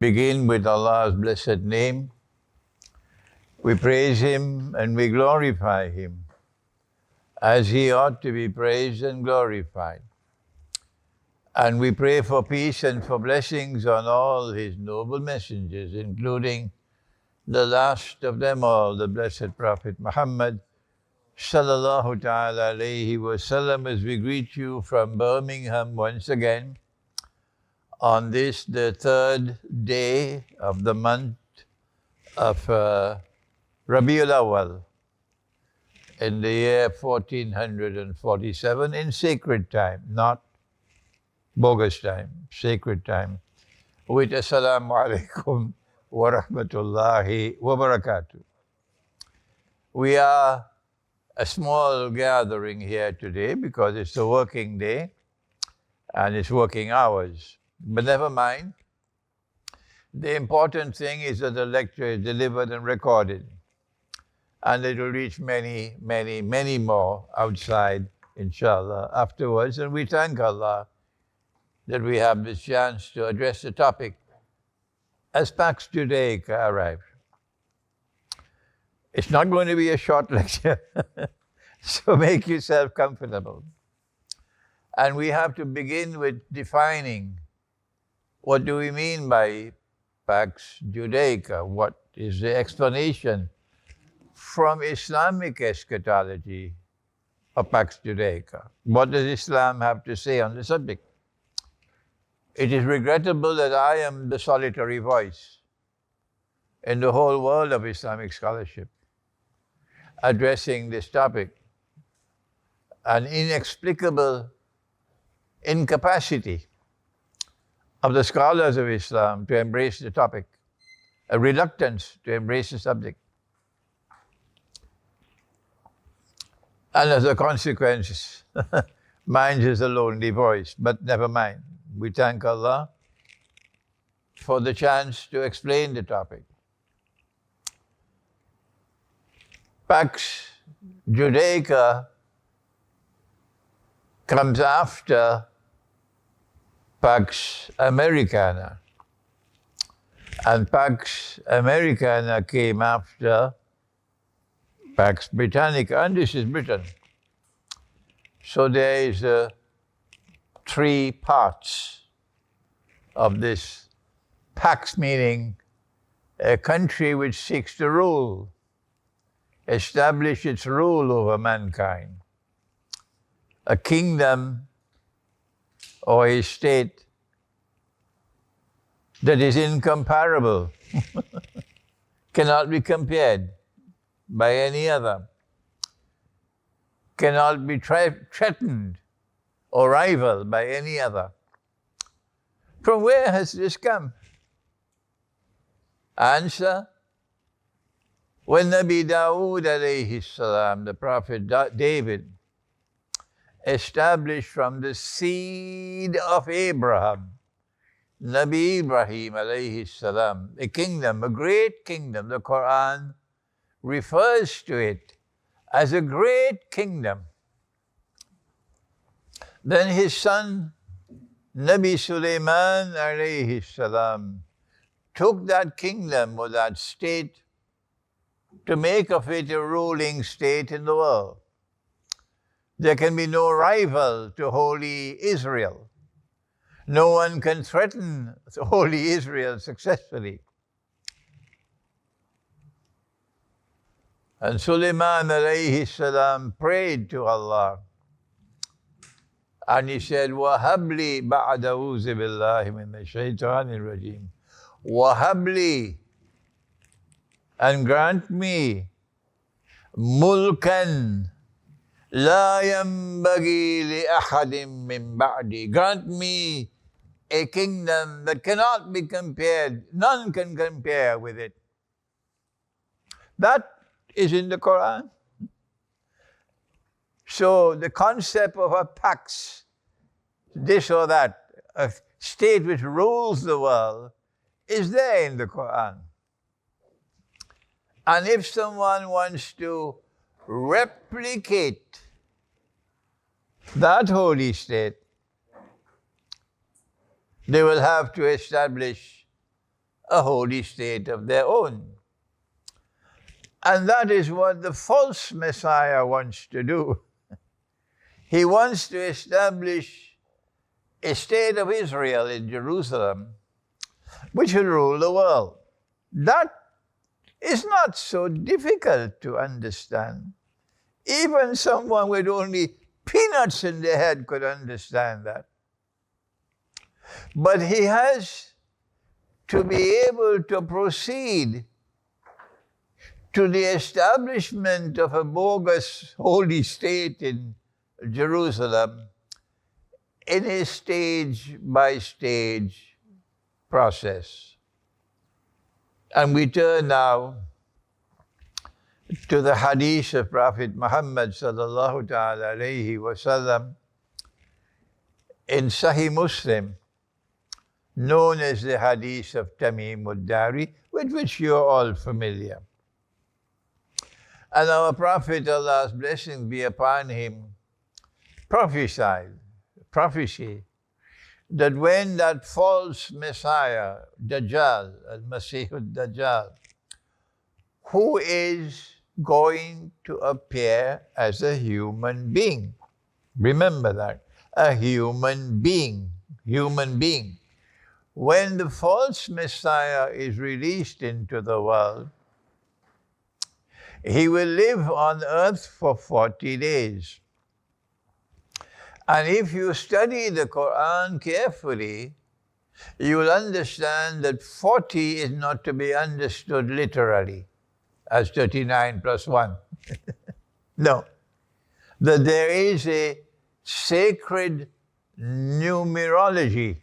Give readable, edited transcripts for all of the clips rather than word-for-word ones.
Begin with Allah's blessed name. We praise Him and we glorify Him as He ought to be praised and glorified. And we pray for peace and for blessings on all His noble messengers, including the last of them all, the blessed Prophet Muhammad, sallallahu ta'ala alayhi wasallam, as we greet you from Birmingham once again on this, the third day of the month of Rabiul Awal in the year 1447 in sacred time, not bogus time, sacred time, with Assalamu alaikum wa rahmatullahi wa barakatuh. We are a small gathering here today because it's a working day and it's working hours. But never mind. The important thing is that the lecture is delivered and recorded. And it will reach many, many, many more outside, inshallah, afterwards. And we thank Allah that we have this chance to address the topic as Pax Judaica arrives. It's not going to be a short lecture, so make yourself comfortable. And we have to begin with defining what do we mean by Pax Judaica? What is the explanation from Islamic eschatology of Pax Judaica? What does Islam have to say on the subject? It is regrettable that I am the solitary voice in the whole world of Islamic scholarship addressing this topic. An inexplicable incapacity of the scholars of Islam to embrace the topic, a reluctance to embrace the subject. And as a consequence, mine is a lonely voice, but never mind. We thank Allah for the chance to explain the topic. Pax Judaica comes after Pax Americana. And Pax Americana came after Pax Britannica, and this is Britain. So there is three parts of this Pax, meaning a country which seeks to rule, establish its rule over mankind. A kingdom or a state that is incomparable, cannot be compared by any other, cannot be threatened or rivaled by any other. From where has this come? Answer: when Nabi Dawood alayhi salam, the Prophet David, established from the seed of Abraham, Nabi Ibrahim alayhi salam, a kingdom, a great kingdom. The Quran refers to it as a great kingdom. Then his son, Nabi Sulaiman alayhi salam, took that kingdom or that state to make of it a ruling state in the world. There can be no rival to holy Israel. No one can threaten holy Israel successfully. And Sulaiman alayhi salam prayed to Allah. And he said, وَهَبْلِي بَعْدَ أَعُوذُ بِاللَّهِ مِنَ الشَّيْطَانِ الرَّجِيمِ وَهَبْلِي, and grant me mulkan la yanbaghi li ahadin min ba'di. Grant me a kingdom that cannot be compared, none can compare with it. That is in the Quran. So the concept of a pax, this or that, a state which rules the world, is there in the Quran. And if someone wants to replicate that holy state, they will have to establish a holy state of their own. And that is what the false Messiah wants to do. He wants to establish a state of Israel in Jerusalem, which will rule the world. That is not so difficult to understand. Even someone with only peanuts in their head could understand that. But he has to be able to proceed to the establishment of a bogus holy state in Jerusalem in a stage-by-stage process. And we turn now to the hadith of Prophet Muhammad sallallahu ta'ala alayhi wasallam in Sahih Muslim, known as the hadith of Tamim al-Dari, with which you're all familiar. And our Prophet, Allah's blessing be upon him, prophesied, prophecy, that when that false Messiah, Dajjal, al-Masih al-Dajjal, who is going to appear as a human being. Remember that, a human being. When the false Messiah is released into the world, he will live on earth for 40 days. And if you study the Quran carefully, you will understand that 40 is not to be understood literally as 39 plus 1. No. That there is a sacred numerology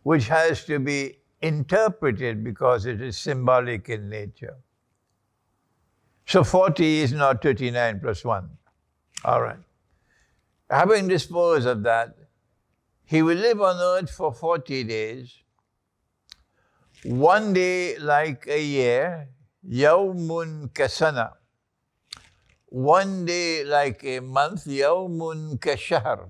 which has to be interpreted because it is symbolic in nature. So 40 is not 39 plus 1. All right. Having disposed of that, he will live on earth for 40 days, one day like a year, yawmun kasana. One day like a month, yawmun kashahr.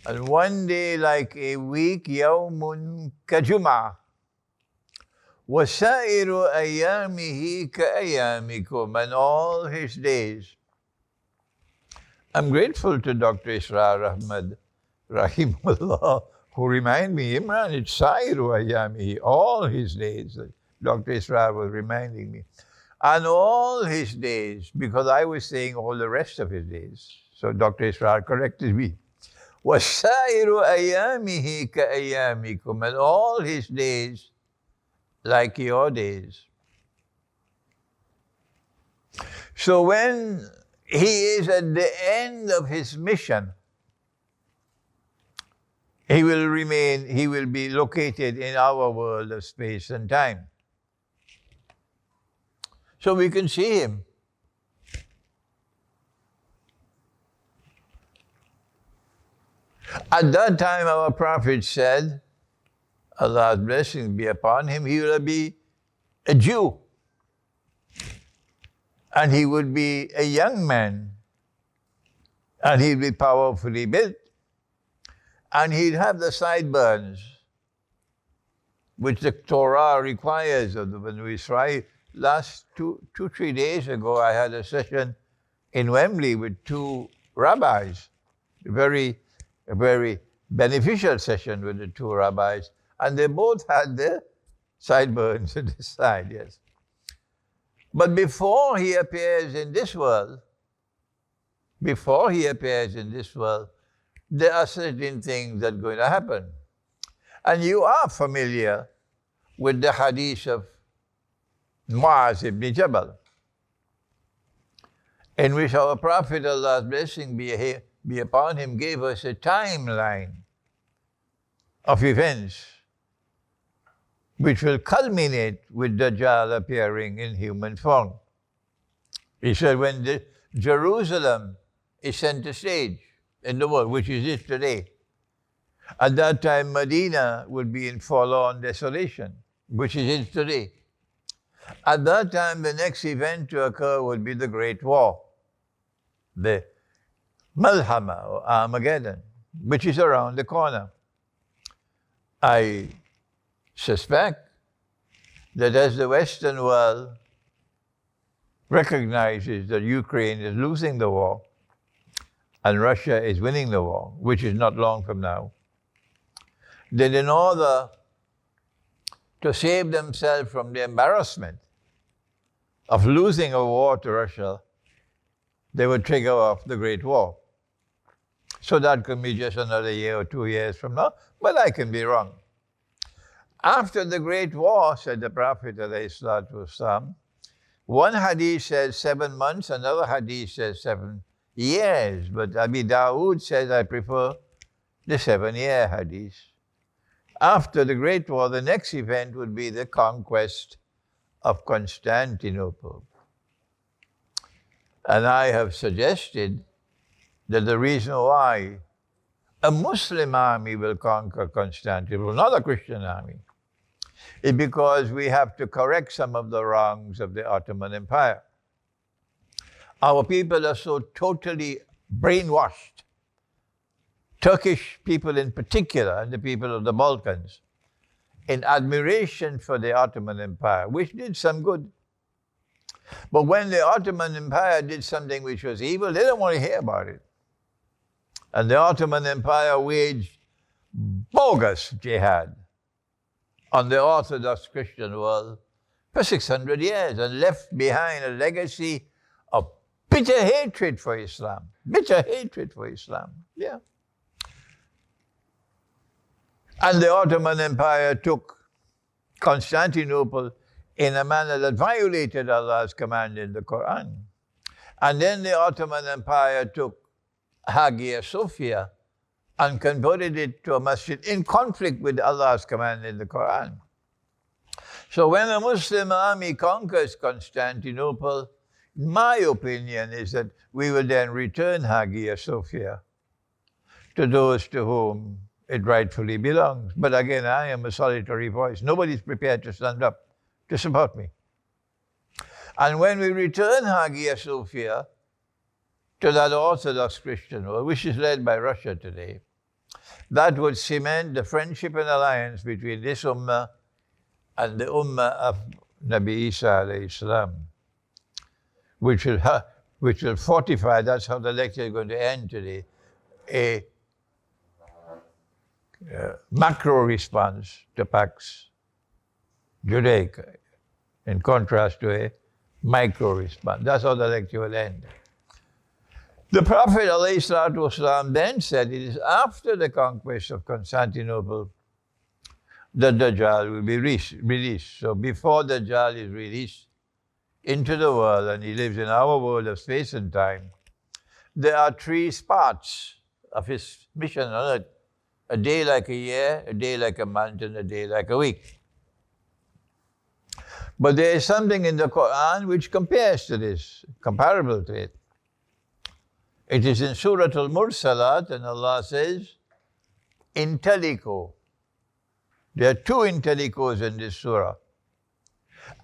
And one day like a week, yawmun kajum'ah. وَسَائِرُ أَيَّامِهِ كَأَيَّامِكُمْ, and all his days. I'm grateful to Dr. Israr Ahmad, rahimahullah, who remind me, Imran, it's Sa'iru Ayyamihi, all his days. Dr. Israr was reminding me. And all his days, because I was saying all the rest of his days. So Dr. Israr corrected me. وَسَائِرُ أَيَّامِهِ كَأَيَّامِكُمْ, and all his days like your days. So when he is at the end of his mission, he will be located in our world of space and time. So we can see him. At that time, our Prophet said, Allah's blessing be upon him, he will be a Jew. And he would be a young man. And he'd be powerfully built. And he'd have the sideburns, which the Torah requires of the Banu Israel. Last 3 days ago, I had a session in Wembley with 2 rabbis. A very beneficial session with the 2 rabbis. And they both had their sideburns at the side, yes. But before he appears in this world, there are certain things that are going to happen. And you are familiar with the hadith of Mu'az ibn Jabal, in which our Prophet, Allah's blessing be upon him, gave us a timeline of events which will culminate with Dajjal appearing in human form. He said when Jerusalem is center stage in the world, which is it today, at that time Medina would be in forlorn desolation, which is it today. At that time, the next event to occur would be the Great War, the Malhama or Armageddon, which is around the corner. I suspect that as the Western world recognizes that Ukraine is losing the war and Russia is winning the war, which is not long from now, that in order to save themselves from the embarrassment of losing a war to Russia, they would trigger off the Great War. So that could be just another year or 2 years from now, but I can be wrong. After the Great War, said the Prophet ﷺ, one hadith says 7 months, another hadith says 7 years, but Abi Dawood says I prefer the 7-year hadith. After the Great War, the next event would be the conquest of Constantinople. And I have suggested that the reason why a Muslim army will conquer Constantinople, not a Christian army, is because we have to correct some of the wrongs of the Ottoman Empire. Our people are so totally brainwashed, Turkish people in particular, and the people of the Balkans, in admiration for the Ottoman Empire, which did some good. But when the Ottoman Empire did something which was evil, they don't want to hear about it. And the Ottoman Empire waged bogus jihad on the Orthodox Christian world for 600 years and left behind a legacy of bitter hatred for Islam. Bitter hatred for Islam, yeah. And the Ottoman Empire took Constantinople in a manner that violated Allah's command in the Quran. And then the Ottoman Empire took Hagia Sophia and converted it to a masjid in conflict with Allah's command in the Quran. So when a Muslim army conquers Constantinople, my opinion is that we will then return Hagia Sophia to those to whom it rightfully belongs. But again, I am a solitary voice. Nobody's prepared to stand up to support me. And when we return Hagia Sophia to that Orthodox Christian world, which is led by Russia today, that would cement the friendship and alliance between this ummah and the ummah of Nabi Isa alayhi salam, which will fortify, that's how the lecture is going to end today, a macro response to Pax Judaica, in contrast to a micro response. That's how the lecture will end. The Prophet ﷺ then said it is after the conquest of Constantinople that Dajjal will be released. So before Dajjal is released into the world, and he lives in our world of space and time, there are 3 spots of his mission on earth. A day like a year, a day like a month, and a day like a week. But there is something in the Quran which compares to this, comparable to it. It is in Surah Al-Mursalat, and Allah says, Intellico. There are 2 intellicos in this surah.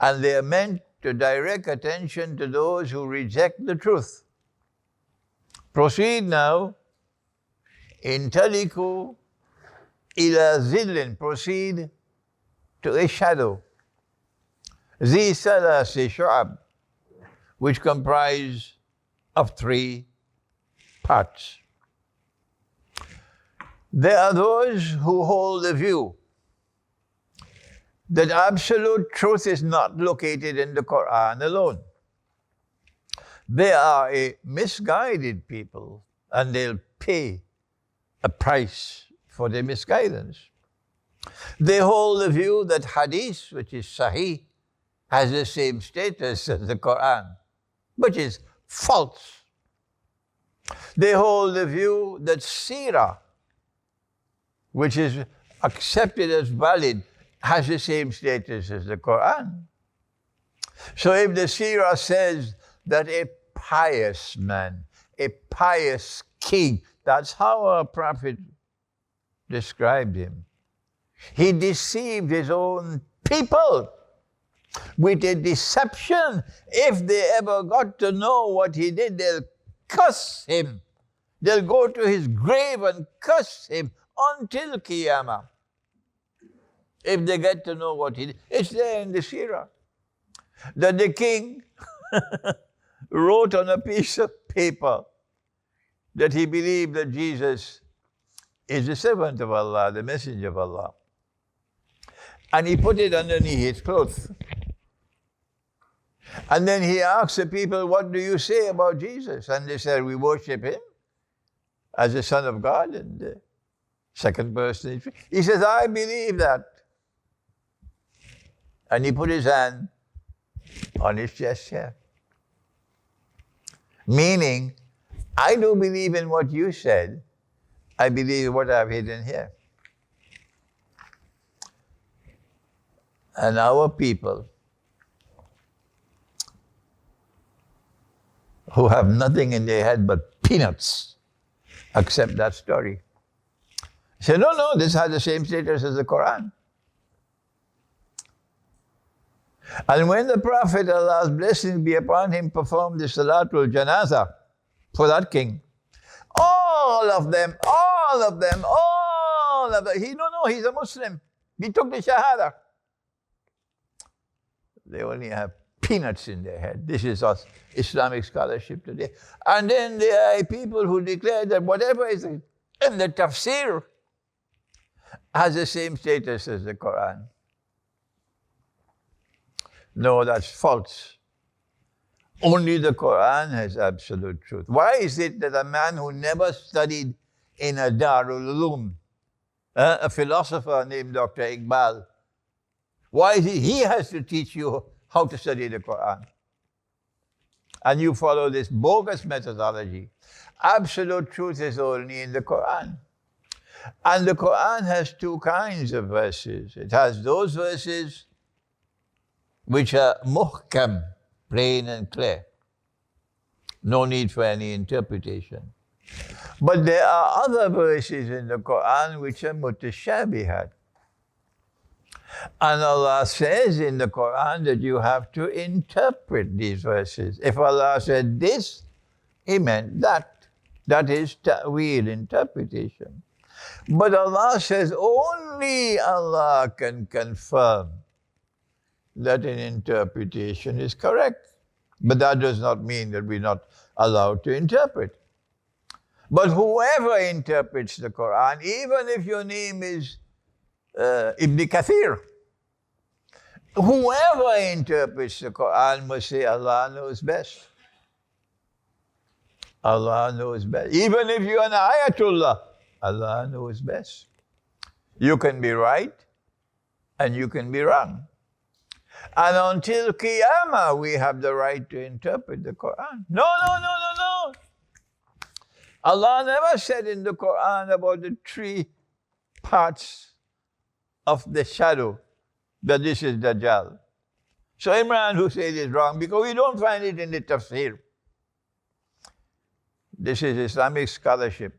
And they are meant to direct attention to those who reject the truth. Proceed now. Intellico ila zillin. Proceed to a shadow. Zi salasi shu'ab, which comprise of 3 parts. There are those who hold the view that absolute truth is not located in the Quran alone. They are a misguided people, and they'll pay a price for their misguidance. They hold the view that hadith, which is sahih, has the same status as the Quran, which is false. They hold the view that seerah, which is accepted as valid, has the same status as the Quran. So if the seerah says that a pious man, a pious king, that's how our prophet described him. He deceived his own people with a deception. If they ever got to know what he did, they'll curse him. They'll go to his grave and curse him until Qiyamah. if they get to know what he did. It's there in the Sirah. That the king wrote on a piece of paper that he believed that Jesus is the servant of Allah, the messenger of Allah. And he put it underneath his clothes. And then he asked the people, what do you say about Jesus? And they said, we worship him as the Son of God and the second person. He says, I believe that. And he put his hand on his chest here. Meaning, I don't believe in what you said. I believe in what I've hidden here. And our people who have nothing in their head but peanuts accept that story. Say, no, this has the same status as the Quran. And when the Prophet, Allah's blessings be upon him, performed the Salatul Janazah for that king, all of them, he's a Muslim. He took the Shahada. They only have peanuts in their head. This is us, Islamic scholarship today. And then there are people who declare that whatever is in the tafsir has the same status as the Quran. No, that's false. Only the Quran has absolute truth. Why is it that a man who never studied in a Darul Uloom, a philosopher named Dr. Iqbal, why is he has to teach you how to study the Quran? And you follow this bogus methodology. Absolute truth is only in the Quran. And the Quran has two kinds of verses. It has those verses which are muhkam, plain and clear. No need for any interpretation. But there are other verses in the Quran which are mutashabihat. And Allah says in the Quran that you have to interpret these verses. If Allah said this, He meant that. That is ta'wil, interpretation. But Allah says only Allah can confirm that an interpretation is correct. But that does not mean that we're not allowed to interpret. But whoever interprets the Quran, even if your name is Ibn Kathir, whoever interprets the Quran must say Allah knows best. Allah knows best. Even if you're an ayatullah, Allah knows best. You can be right and you can be wrong. And until Qiyamah, we have the right to interpret the Quran. No. Allah never said in the Quran about the 3 parts of the shadow that this is Dajjal. So Imran Hussein is wrong because we don't find it in the tafsir. This is Islamic scholarship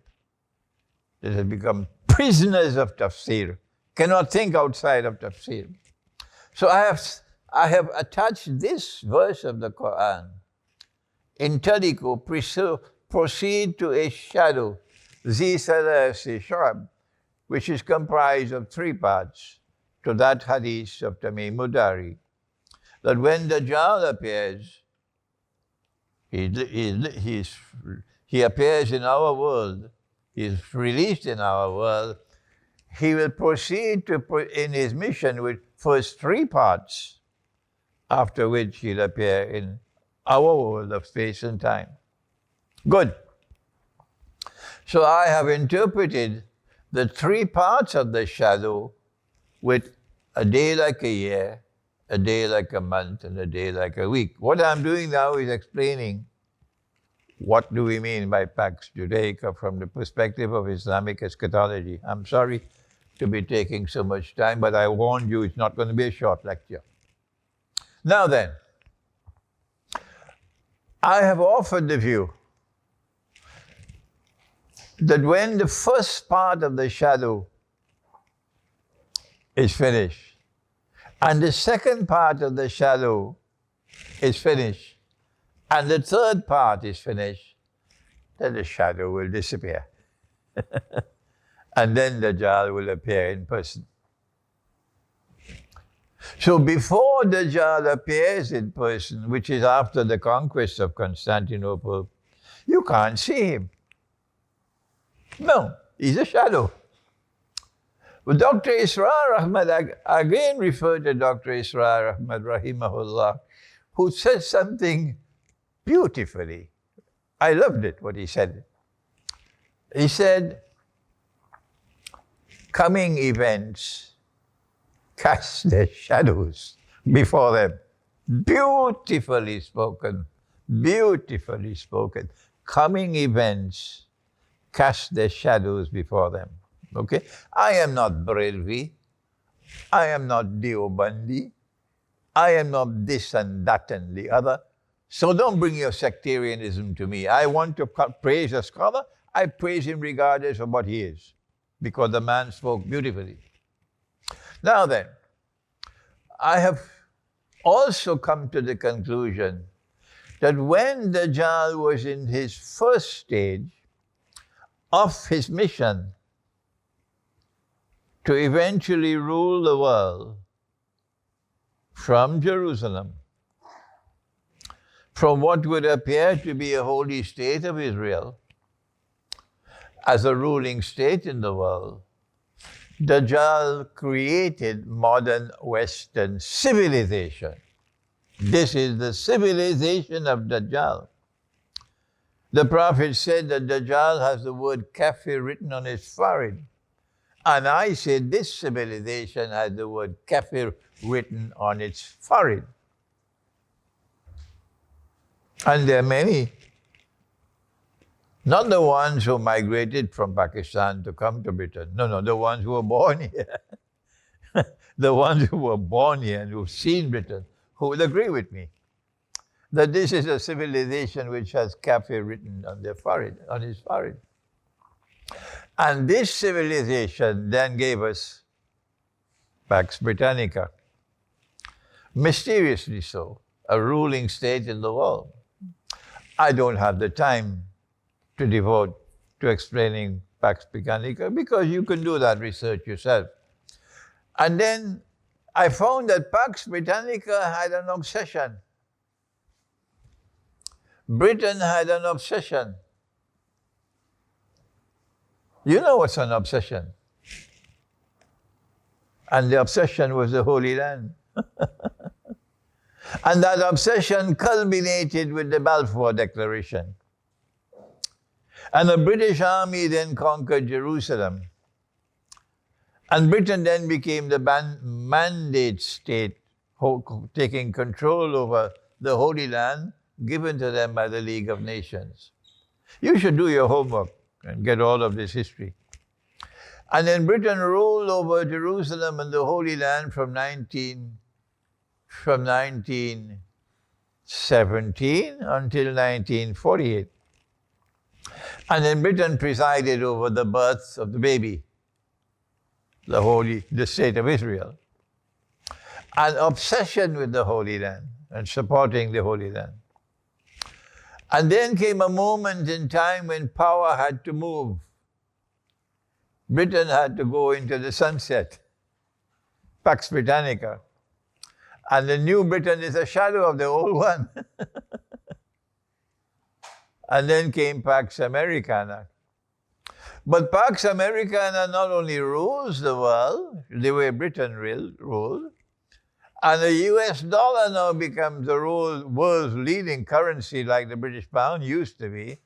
that has become prisoners of tafsir, cannot think outside of tafsir. So I have attached this verse of the Quran. Intaliku, proceed to a shadow, zi salasi shu'ab, which is comprised of 3 parts, to that hadith of Tamim Mudari, that when Dajjal appears, he appears in our world, he is released in our world, he will proceed in his mission with first 3 parts, after which he'll appear in our world of space and time. Good. So I have interpreted the 3 parts of the shadow with a day like a year, a day like a month, and a day like a week. What I'm doing now is explaining what do we mean by Pax Judaica from the perspective of Islamic eschatology. I'm sorry to be taking so much time, but I warned you it's not going to be a short lecture. Now then, I have offered the view that when the first part of the shadow is finished, and the second part of the shadow is finished, and the third part is finished, then the shadow will disappear. And then Dajjal will appear in person. So before Dajjal appears in person, which is after the conquest of Constantinople, you can't see him. No, he's a shadow. But Dr. Israr Ahmad, I again refer to Dr. Israr Ahmad, rahimahullah, who said something beautifully. I loved it, what he said. He said, coming events cast their shadows before them. Beautifully spoken, beautifully spoken. Coming events cast their shadows before them. Okay? I am not Brelvi. I am not Deobandi. I am not this and that and the other. So don't bring your sectarianism to me. I want to praise a scholar. I praise him regardless of what he is, because the man spoke beautifully. Now then, I have also come to the conclusion that when Dajjal was in his first stage of his mission to eventually rule the world from Jerusalem, from what would appear to be a holy state of Israel, as a ruling state in the world, Dajjal created modern Western civilization. This is the civilization of Dajjal. The Prophet said that Dajjal has the word kafir written on his forehead. And I said this civilization has the word kafir written on its forehead. And there are many. Not the ones who migrated from Pakistan to come to Britain. No, the ones who were born here. The ones who were born here and who've seen Britain, who will agree with me that this is a civilization which has kafir written on their forehead, on his forehead. And this civilization then gave us Pax Britannica. Mysteriously so, a ruling state in the world. I don't have the time to devote to explaining Pax Britannica, because you can do that research yourself. And then I found that Pax Britannica had an obsession. Britain had an obsession. You know what's an obsession? And the obsession was the Holy Land. And that obsession culminated with the Balfour Declaration. And the British Army then conquered Jerusalem. And Britain then became the mandate state, taking control over the Holy Land given to them by the League of Nations. You should do your homework and get all of this history. And then Britain ruled over Jerusalem and the Holy Land from 1917 until 1948. And then Britain presided over the birth of the baby, the state of Israel. An obsession with the Holy Land and supporting the Holy Land. And then came a moment in time when power had to move. Britain had to go into the sunset, Pax Britannica. And the new Britain is a shadow of the old one. And then came Pax Americana. But Pax Americana not only rules the world, the way Britain ruled, and the US dollar now becomes the world's leading currency like the British pound used to be,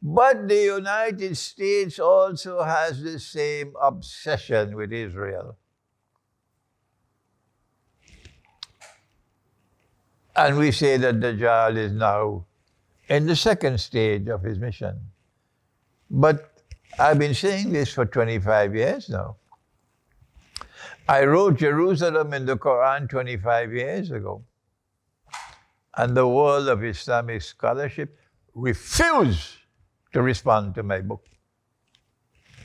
but the United States also has the same obsession with Israel. And we say that Dajjal is now in the second stage of his mission. But I've been saying this for 25 years now. I wrote Jerusalem in the Quran 25 years ago. And the world of Islamic scholarship refused to respond to my book.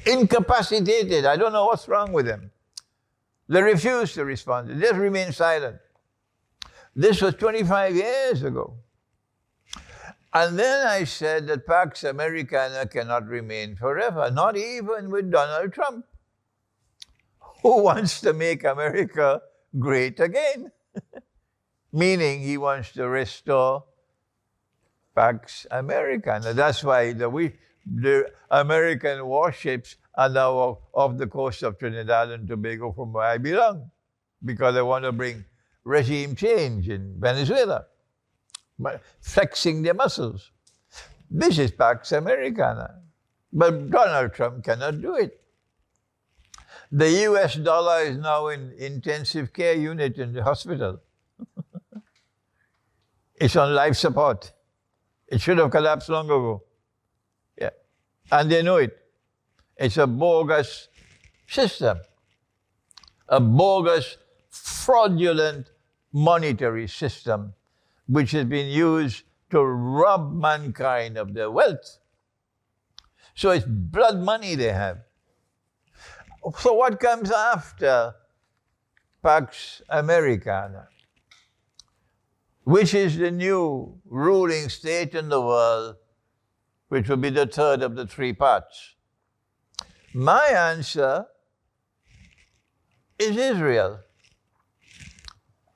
Incapacitated. I don't know what's wrong with them. They refused to respond. They just remained silent. This was 25 years ago. And then I said that Pax Americana cannot remain forever, not even with Donald Trump, who wants to make America great again. meaning he wants to restore Pax Americana. That's why the American warships are now off the coast of Trinidad and Tobago, from where I belong, because they want to bring regime change in Venezuela, flexing their muscles. This is Pax Americana. But Donald Trump cannot do it. The US dollar is now in intensive care unit in the hospital. It's on life support. It should have collapsed long ago. Yeah. And they know it. It's a bogus system. A bogus, fraudulent monetary system which has been used to rob mankind of their wealth. So it's blood money they have. So what comes after Pax Americana? Which is the new ruling state in the world, which will be the third of the three parts? My answer is Israel.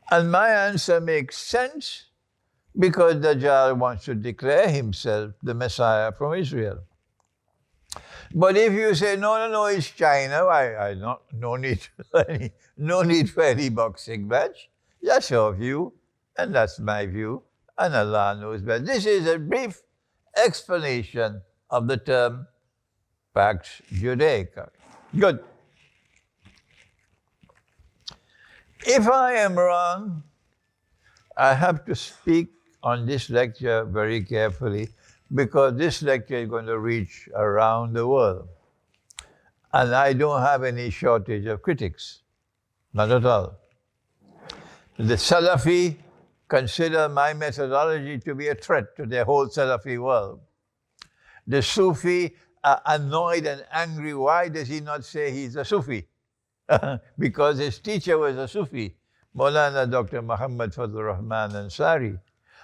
And my answer makes sense because Dajjal wants to declare himself the Messiah from Israel. But if you say, no, it's China, no need for any boxing match. That's your view, and that's my view, and Allah knows best. This is a brief explanation of the term Pax Judaica. Good. If I am wrong, I have to speak on this lecture very carefully, because this lecture is going to reach around the world. And I don't have any shortage of critics. Not at all. The Salafi consider my methodology to be a threat to their whole Salafi world. The Sufi are annoyed and angry. Why does he not say he's a Sufi? Because his teacher was a Sufi, Maulana Dr. Muhammad Fadlur Rahman Ansari.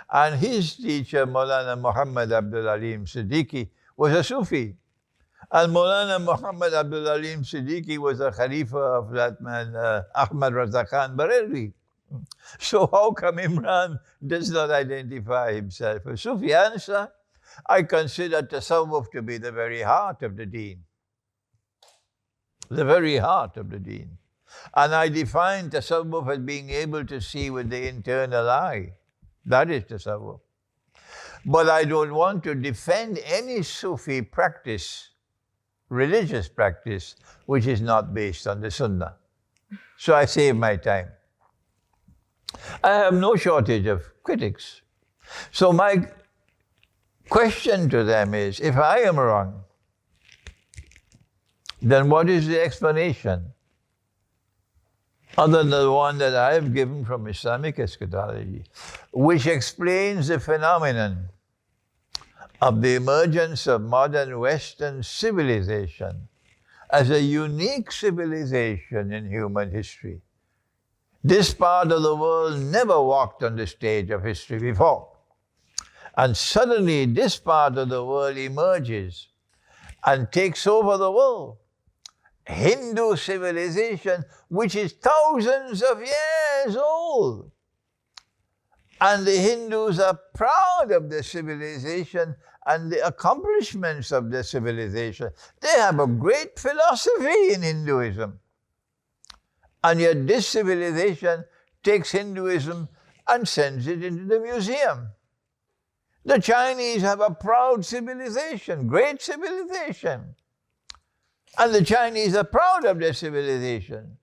And his teacher, Maulana Muhammad Abdul Alim Siddiqui, was a Sufi. And Maulana Muhammad Abdul Alim Siddiqui was a Khalifa of that man, Ahmad Raza Khan Barelvi. So how come Imran does not identify himself as Sufi? Answer, I consider Tasawwuf to be the very heart of the deen. The very heart of the deen. And I define Tasawwuf as being able to see with the internal eye. That is Tasawwuf. But I don't want to defend any Sufi practice, religious practice, which is not based on the Sunnah. So I save my time. I have no shortage of critics. So my question to them is, if I am wrong, then what is the explanation other than the one that I have given from Islamic eschatology, which explains the phenomenon of the emergence of modern Western civilization as a unique civilization in human history? This part of the world never walked on the stage of history before. And suddenly this part of the world emerges and takes over the world. Hindu civilization, which is thousands of years old. And the Hindus are proud of their civilization and the accomplishments of their civilization. They have a great philosophy in Hinduism. And yet this civilization takes Hinduism and sends it into the museum. The Chinese have a proud civilization, great civilization. And the Chinese are proud of their civilization.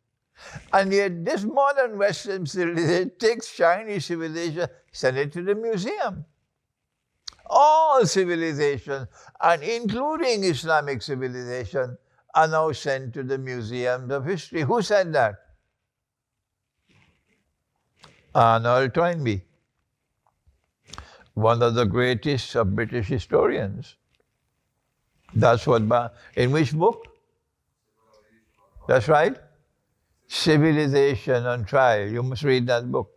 And yet this modern Western civilization takes Chinese civilization, send it to the museum. All civilizations, and including Islamic civilization, are now sent to the museums of history. Who said that? Arnold Toynbee, one of the greatest of British historians. That's what, in which book? That's right. Civilization on Trial. You must read that book.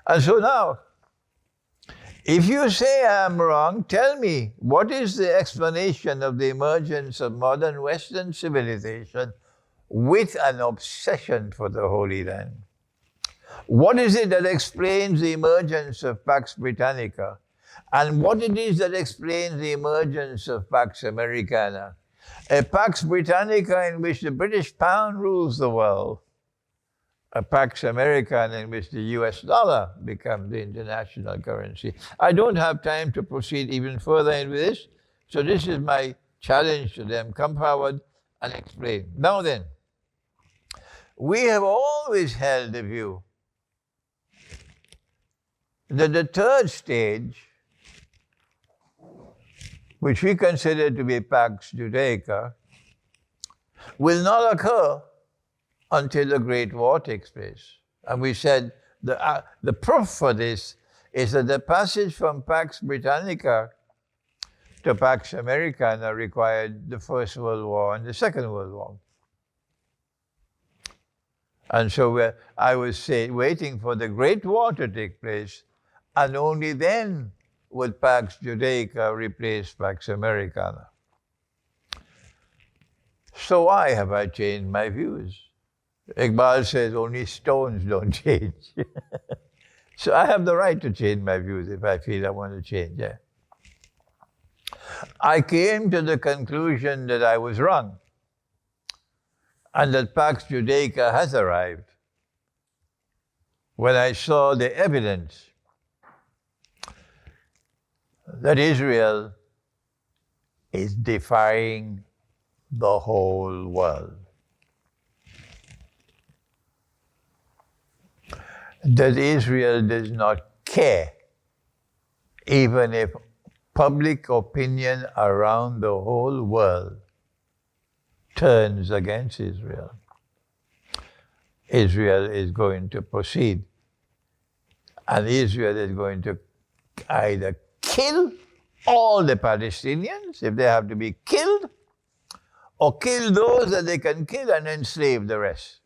And so now, if you say I'm wrong, tell me, what is the explanation of the emergence of modern Western civilization with an obsession for the Holy Land? What is it that explains the emergence of Pax Britannica? And what it is that explains the emergence of Pax Americana? A Pax Britannica in which the British pound rules the world. A Pax Americana in which the US dollar becomes the international currency. I don't have time to proceed even further into this, so this is my challenge to them. Come forward and explain. Now then, we have always held the view that the third stage, which we consider to be Pax Judaica, will not occur until the Great War takes place. And we said the proof for this is that the passage from Pax Britannica to Pax Americana required the First World War and the Second World War. And so I was waiting for the Great War to take place, and only then would Pax Judaica replace Pax Americana. So why have I changed my views? Iqbal says only stones don't change. So I have the right to change my views if I feel I want to change. Yeah. I came to the conclusion that I was wrong and that Pax Judaica has arrived when I saw the evidence that Israel is defying the whole world. That Israel does not care, even if public opinion around the whole world turns against Israel. Israel is going to proceed, and Israel is going to either kill all the Palestinians, if they have to be killed, or kill those that they can kill and enslave the rest.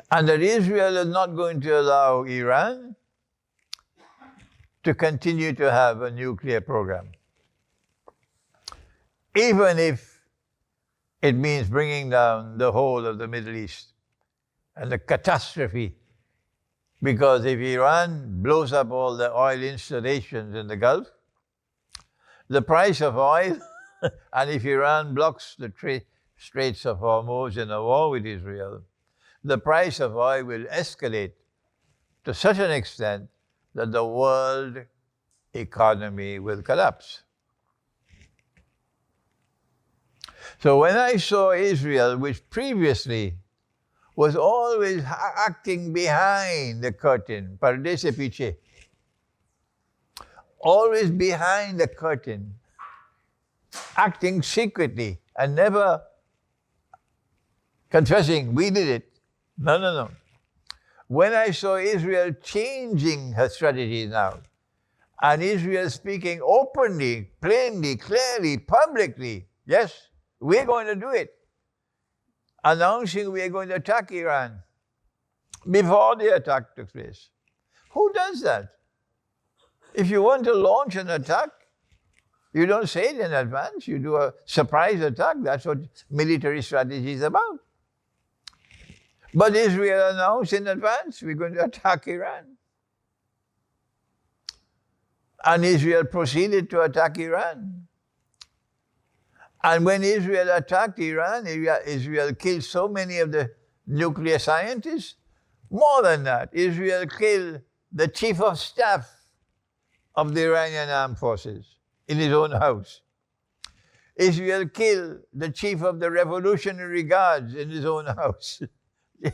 And that Israel is not going to allow Iran to continue to have a nuclear program, even if it means bringing down the whole of the Middle East and the catastrophe. Because if Iran blows up all the oil installations in the Gulf, the price of oil, and if Iran blocks the Straits of Hormuz in a war with Israel, the price of oil will escalate to such an extent that the world economy will collapse. So when I saw Israel, which previously was always acting behind the curtain, parde se piche, always behind the curtain, acting secretly and never confessing, we did it. No. When I saw Israel changing her strategy now, and Israel speaking openly, plainly, clearly, publicly, yes, we're going to do it, announcing we're going to attack Iran before the attack took place. Who does that? If you want to launch an attack, you don't say it in advance. You do a surprise attack. That's what military strategy is about. But Israel announced in advance, we're going to attack Iran. And Israel proceeded to attack Iran. And when Israel attacked Iran, Israel killed so many of the nuclear scientists. More than that, Israel killed the chief of staff of the Iranian armed forces in his own house. Israel killed the chief of the Revolutionary Guards in his own house.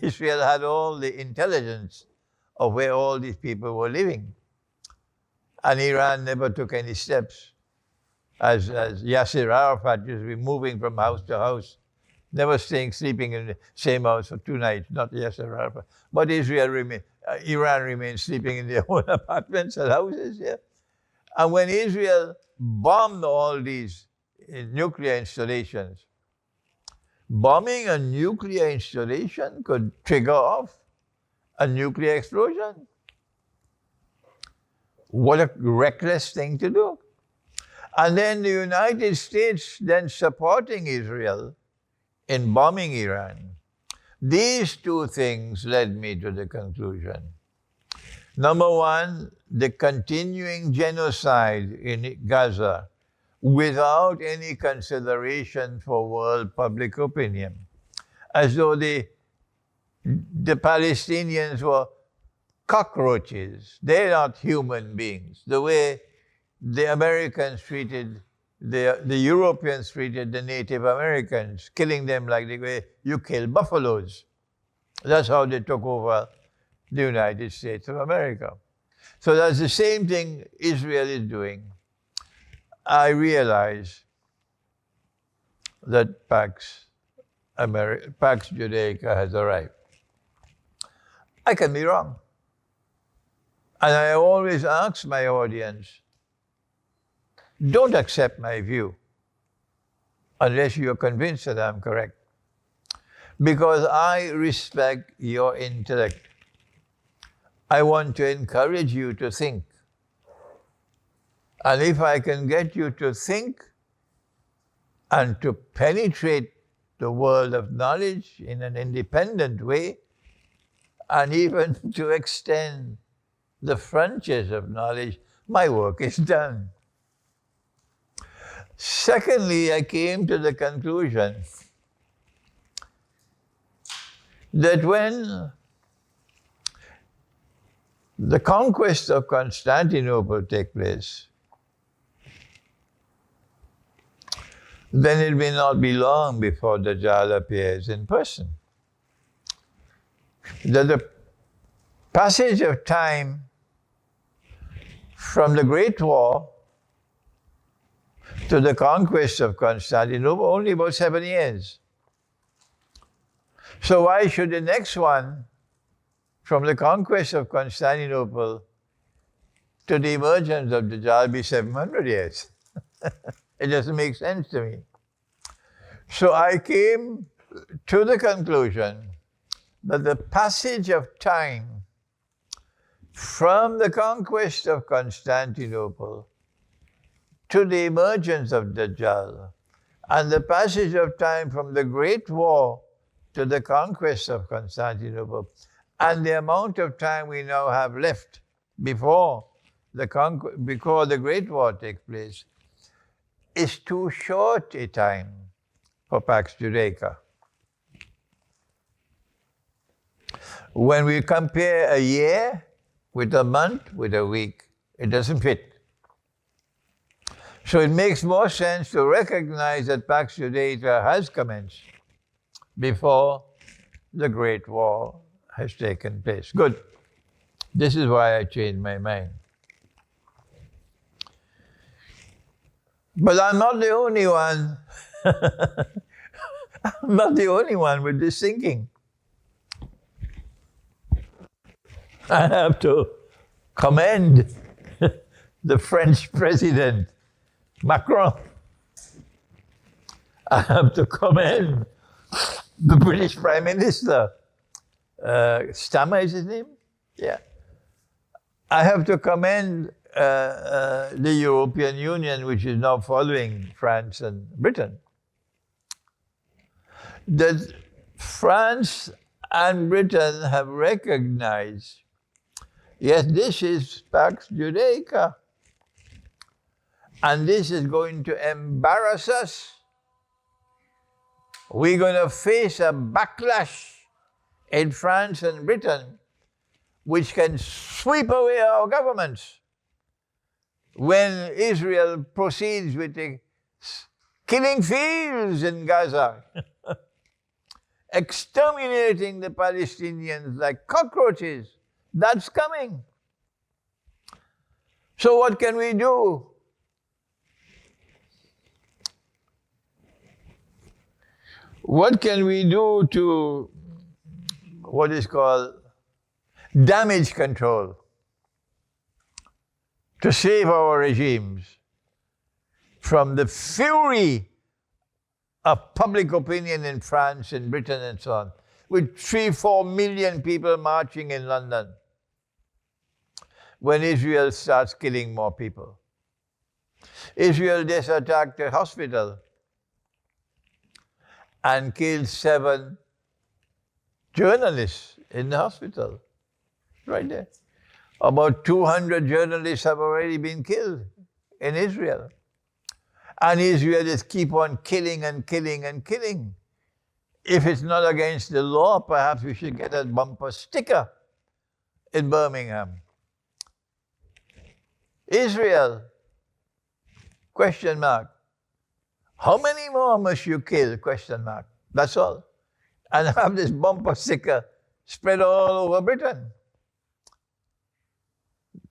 Israel had all the intelligence of where all these people were living. And Iran never took any steps. As Yasser Arafat used to be moving from house to house, never sleeping in the same house for 2 nights, not Yasser Arafat. But Iran remained sleeping in their own apartments and houses. Yeah? And when Israel bombed all these nuclear installations, bombing a nuclear installation could trigger off a nuclear explosion. What a reckless thing to do. And then the United States then supporting Israel in bombing Iran, These two things led me to the conclusion. Number one, the continuing genocide in Gaza without any consideration for world public opinion, as though the Palestinians were cockroaches. They're not human beings. The way the Americans treated, the Europeans treated the Native Americans, killing them like the way you kill buffaloes. That's how they took over the United States of America. So that's the same thing Israel is doing. I realize that Pax Judaica has arrived. I can be wrong. And I always ask my audience, don't accept my view unless you're convinced that I'm correct. Because I respect your intellect. I want to encourage you to think. And if I can get you to think and to penetrate the world of knowledge in an independent way, and even to extend the frontiers of knowledge, my work is done. Secondly, I came to the conclusion that when the conquest of Constantinople takes place, then it may not be long before Dajjal appears in person. That the passage of time from the Great War to the conquest of Constantinople, only about 7 years. So why should the next one, from the conquest of Constantinople to the emergence of Dajjal, be 700 years? It doesn't make sense to me. So I came to the conclusion that the passage of time from the conquest of Constantinople to the emergence of Dajjal, and the passage of time from the Great War to the conquest of Constantinople, and the amount of time we now have left before the Great War takes place, is too short a time for Pax Judaica. When we compare a year with a month, with a week, it doesn't fit. So it makes more sense to recognize that Pax Judaica has commenced before the Great War has taken place. Good. This is why I changed my mind. But I'm not the only one. I'm not the only one with this thinking. I have to commend the French president, Macron. I have to commend the British Prime Minister, Stammer is his name? Yeah. I have to commend the European Union, which is now following France and Britain. That France and Britain have recognized, yes, this is Pax Judaica, and this is going to embarrass us. We're going to face a backlash in France and Britain, which can sweep away our governments when Israel proceeds with the killing fields in Gaza, exterminating the Palestinians like cockroaches. That's coming. So what can we do? What can we do to what is called damage control, to save our regimes from the fury of public opinion in France and Britain and so on, with 3-4 million people marching in London when Israel starts killing more people? Israel just attacked a hospital and killed 7 journalists in the hospital, right there. About 200 journalists have already been killed in Israel. And Israelis keep on killing and killing and killing. If it's not against the law, perhaps we should get a bumper sticker in Birmingham. Israel, question mark. How many more must you kill, question mark. That's all. And have this bumper sticker spread all over Britain.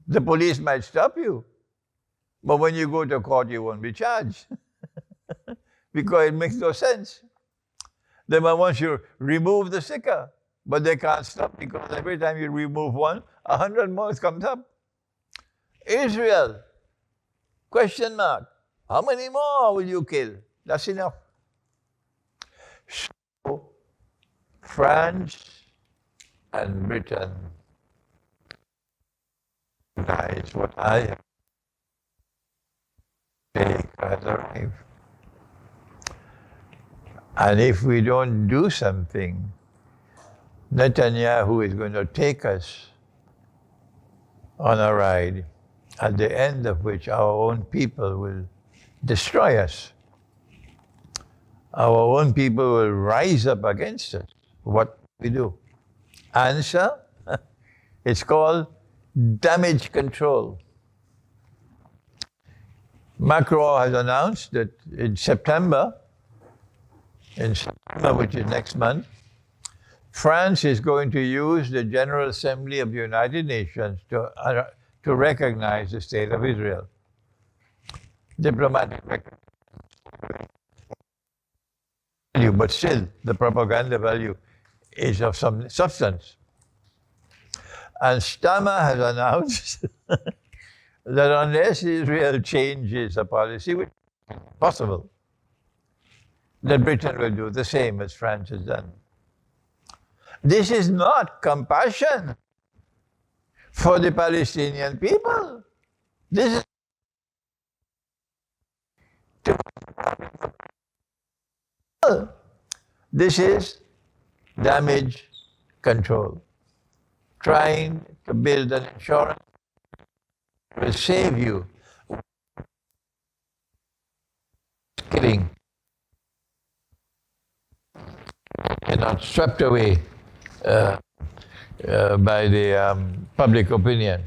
The police might stop you, but when you go to court, you won't be charged because it makes no sense. They might want you to remove the sticker, but they can't stop because every time you remove one, 100 more comes up. Israel, question mark. How many more will you kill? That's enough. So, France and Britain, that is what I take as arrived. And if we don't do something, Netanyahu is going to take us on a ride, at the end of which our own people will destroy us. Our own people will rise up against us. What we do? Answer? It's called damage control. Macron has announced that in September, which is next month, France is going to use the General Assembly of the United Nations to recognize the State of Israel. Diplomatic value, but still the propaganda value is of some substance. And Stama has announced that unless Israel changes a policy, which is possible, that Britain will do the same as France has done. This is not compassion for the Palestinian people. This is damage control. Trying to build an insurance will save you. Killing. You're not swept away by the public opinion.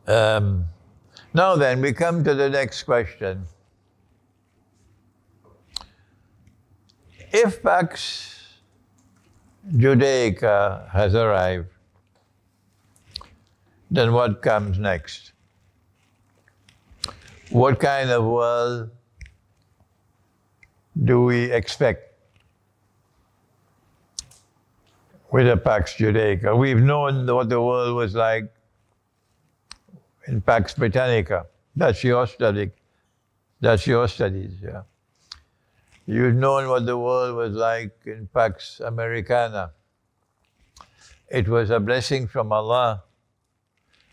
Now then, we come to the next question. If Pax Judaica has arrived, then what comes next? What kind of world do we expect with a Pax Judaica? We've known what the world was like in Pax Britannica. That's your study. That's your studies, yeah. You've known what the world was like in Pax Americana. It was a blessing from Allah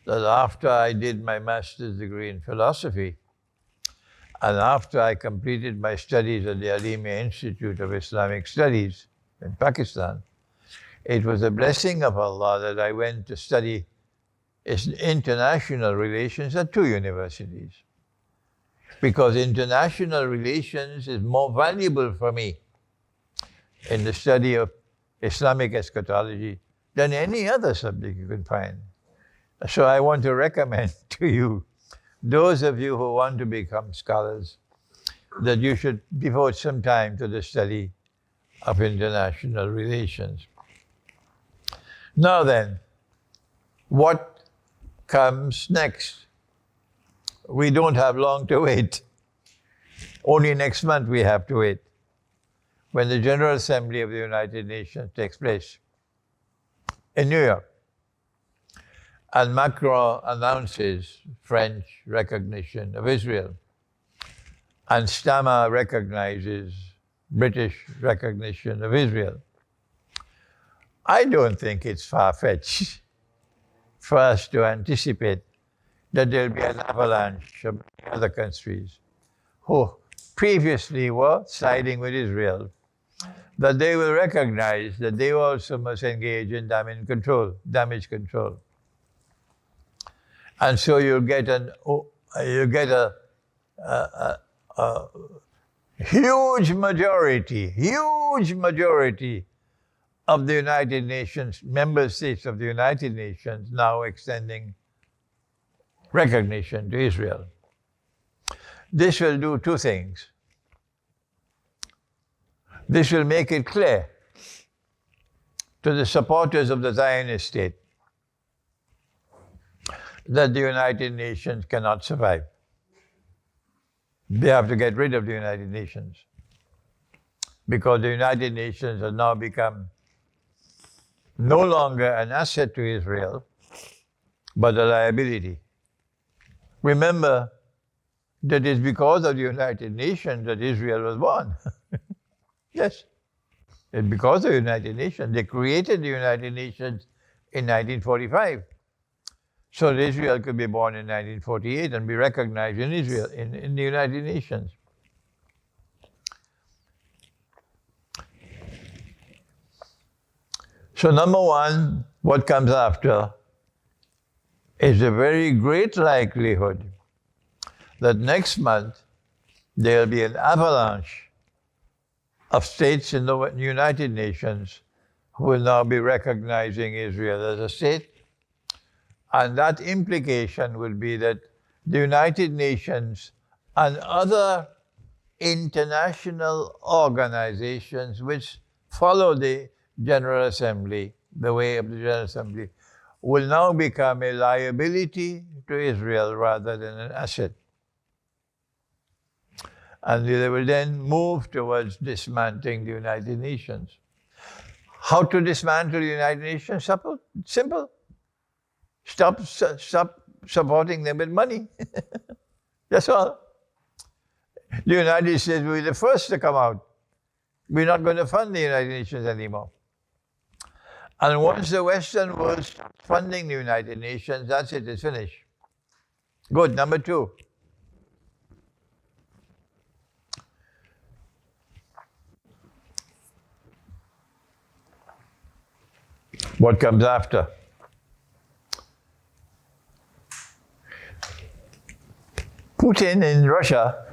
that after I did my master's degree in philosophy, and after I completed my studies at the Alimia Institute of Islamic Studies in Pakistan, it was a blessing of Allah that I went to study international relations at 2 universities. Because international relations is more valuable for me in the study of Islamic eschatology than any other subject you can find. So I want to recommend to you, those of you who want to become scholars, that you should devote some time to the study of international relations. Now then, what comes next? We don't have long to wait. Only next month we have to wait, when the General Assembly of the United Nations takes place in New York. And Macron announces French recognition of Israel. And Stama recognizes British recognition of Israel. I don't think it's far-fetched for us to anticipate that there'll be an avalanche of other countries who previously were siding with Israel that they will recognize that they also must engage in damage control. And so you get a huge majority of the United Nations, member states of the United Nations now extending recognition to Israel. This will do two things. This will make it clear to the supporters of the Zionist state that the United Nations cannot survive. They have to get rid of the United Nations because the United Nations has now become no longer an asset to Israel, but a liability. Remember that it's because of the United Nations that Israel was born. Yes, it's because of the United Nations. They created the United Nations in 1945. So that Israel could be born in 1948 and be recognized in Israel, in the United Nations. So number one, what comes after is a very great likelihood that next month there'll be an avalanche of states in the United Nations who will now be recognizing Israel as a state. And that implication will be that the United Nations and other international organizations which follow the General Assembly, the way of the General Assembly, will now become a liability to Israel rather than an asset. And they will then move towards dismantling the United Nations. How to dismantle the United Nations? Simple. Stop supporting them with money. That's all. The United States will be the first to come out. We're not going to fund the United Nations anymore. And once the Western world starts funding the United Nations, that's it, it's finished. Good, number two. What comes after? Putin in Russia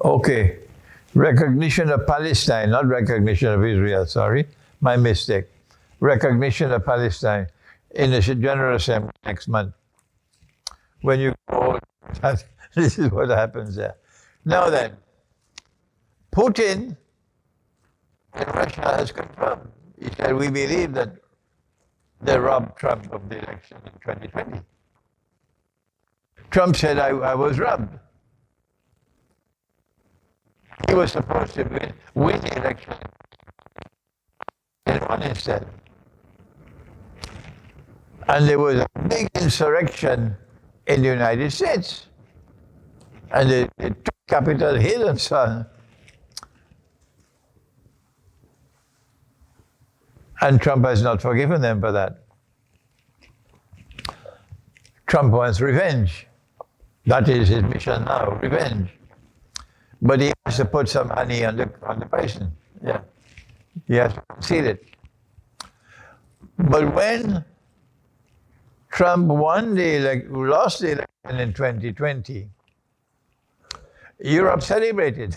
okay, recognition of Palestine, not recognition of Israel, sorry, my mistake. Recognition of Palestine in the General Assembly next month. When you go, this is what happens there. Now then, Putin in Russia has confirmed. He said, we believe that they robbed Trump of the election in 2020. Trump said, I was robbed. He was supposed to win the election and won instead. And there was a big insurrection in the United States. And they took Capitol Hill and so on. And Trump has not forgiven them for that. Trump wants revenge. That is his mission now, revenge. But he has to put some honey on the poison. Yeah. He has to concede it. But when Trump lost the election in 2020, Europe celebrated.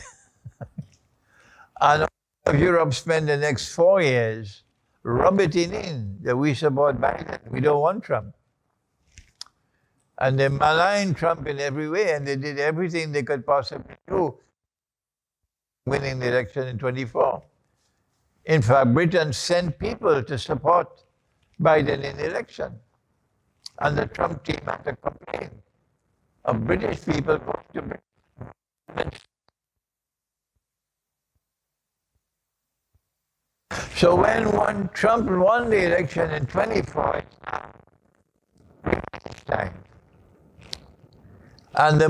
And Europe spent the next 4 years rubbing in that we support Biden. We don't want Trump. And they maligned Trump in every way, and they did everything they could possibly do, winning the election in 24. In fact, Britain sent people to support Biden in the election. And the Trump team had to complain of British people going to Britain. So when Trump won the election in 24, it's now revenge time. And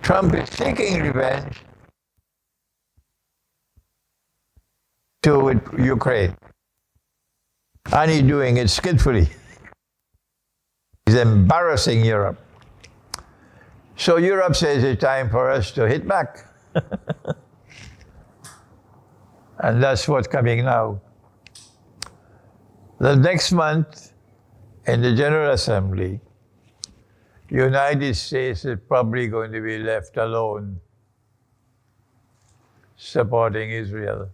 Trump is seeking revenge to Ukraine. And he's doing it skillfully. He's embarrassing Europe. So Europe says it's time for us to hit back. And that's what's coming now. The next month, in the General Assembly, the United States is probably going to be left alone supporting Israel.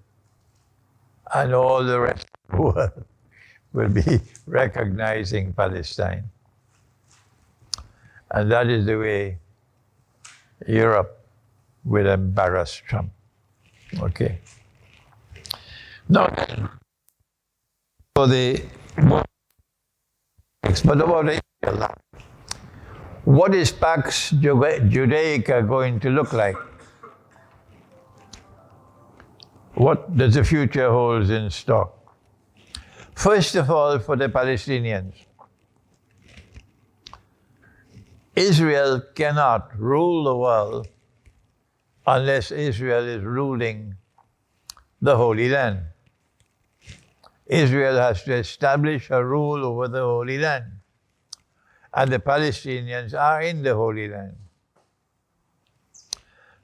And all the rest of the world will be recognizing Palestine. And that is the way Europe will embarrass Trump. Okay. Now, for the but about Israel, what is Pax Judaica going to look like? What does the future hold in store? First of all, for the Palestinians, Israel cannot rule the world unless Israel is ruling the Holy Land. Israel has to establish a rule over the Holy Land. And the Palestinians are in the Holy Land.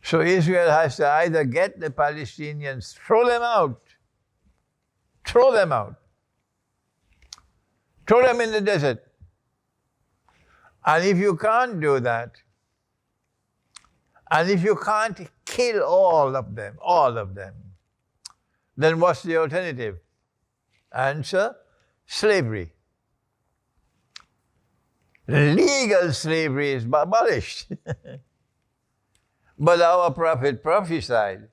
So Israel has to either get the Palestinians, throw them out, throw them in the desert. And if you can't do that, and if you can't kill all of them, then what's the alternative? Answer, slavery. Legal slavery is abolished. But our prophet prophesied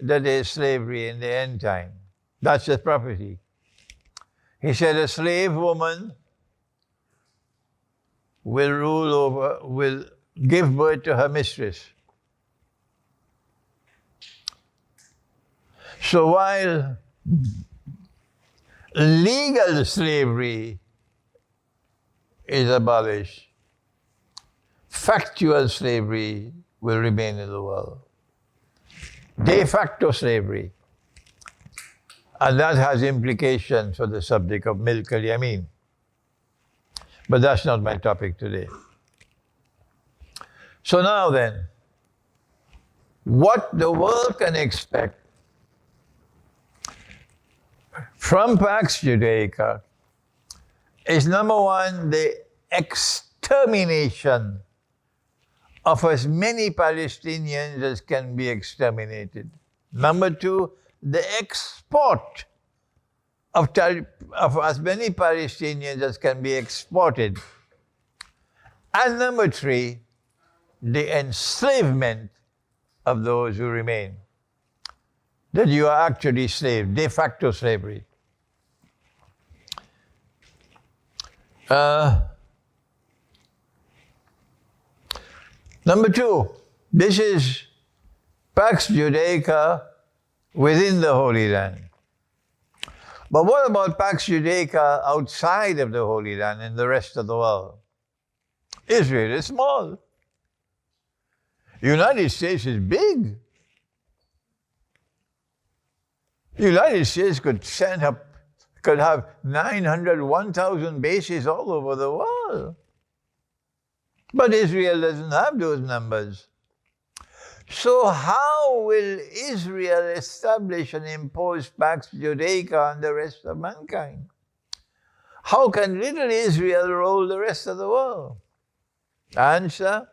that there is slavery in the end time. That's the prophecy. He said a slave woman will give birth to her mistress. So while legal slavery is abolished, factual slavery will remain in the world. De facto slavery. And that has implications for the subject of milk al-yamin. But that's not my topic today. So now then, what the world can expect from Pax Judaica is, number one, the extermination of as many Palestinians as can be exterminated. Number two, the export of as many Palestinians as can be exported. And number three, the enslavement of those who remain. That you are actually slaves, de facto slavery. Number two, this is Pax Judaica within the Holy Land. But what about Pax Judaica outside of the Holy Land in the rest of the world? Israel is small. The United States is big. The United States could have 900, 1,000 bases all over the world. But Israel doesn't have those numbers. So how will Israel establish and impose Pax Judaica on the rest of mankind? How can little Israel rule the rest of the world? Answer,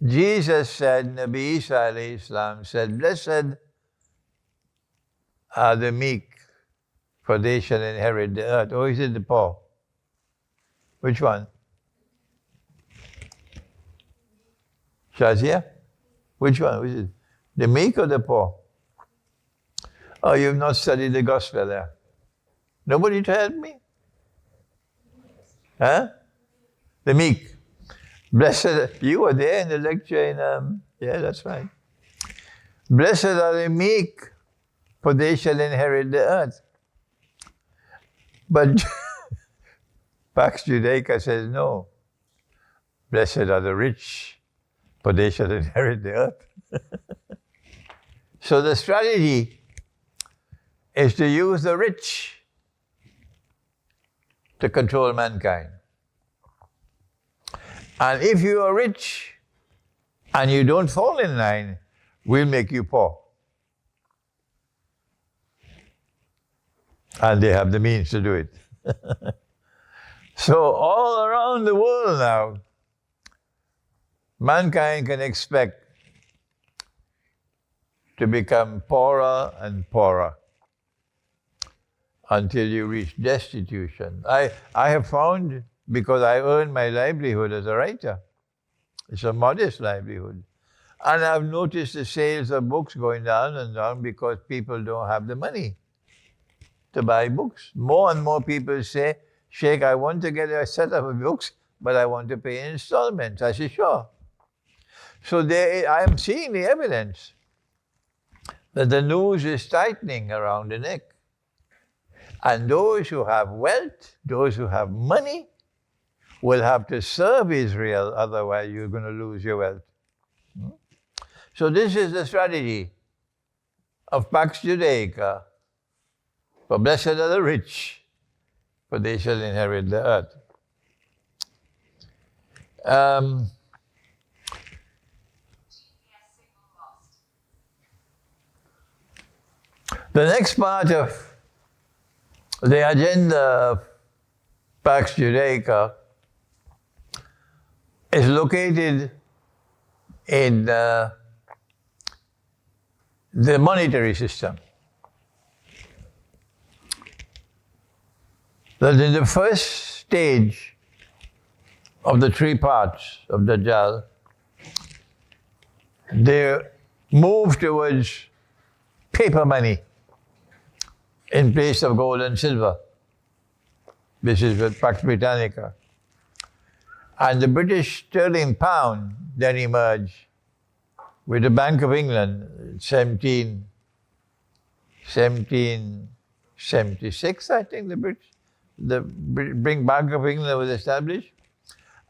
Jesus said, Nabi Isa alayhi salam said, blessed are the meek, for they shall inherit the earth. Or is it the poor? Which one? Shazia? Which one? Which is it? The meek or the poor? Oh, you've not studied the gospel there. Nobody told me? Huh? The meek. Blessed, you were there in the lecture in, yeah, that's right. Blessed are the meek, for they shall inherit the earth. But Pax Judaica says no. Blessed are the rich, for they shall inherit the earth. So the strategy is to use the rich to control mankind. And if you are rich and you don't fall in line, we'll make you poor. And they have the means to do it. So all around the world now, mankind can expect to become poorer and poorer until you reach destitution. I have found, because I earn my livelihood as a writer, it's a modest livelihood. And I've noticed the sales of books going down and down because people don't have the money to buy books. More and more people say, Sheikh, I want to get a set of books, but I want to pay in installments. I say, sure. So I am seeing the evidence that the noose is tightening around the neck. And those who have wealth, those who have money, will have to serve Israel, otherwise you're going to lose your wealth. So this is the strategy of Pax Judaica. For blessed are the rich, for they shall inherit the earth. The next part of the agenda of Pax Judaica is located in the monetary system. That in the first stage of the three parts of Dajjal, they move towards paper money in place of gold and silver. This is with Pax Britannica. And the British sterling pound then emerged with the Bank of England, 1776, I think the Bank of England was established,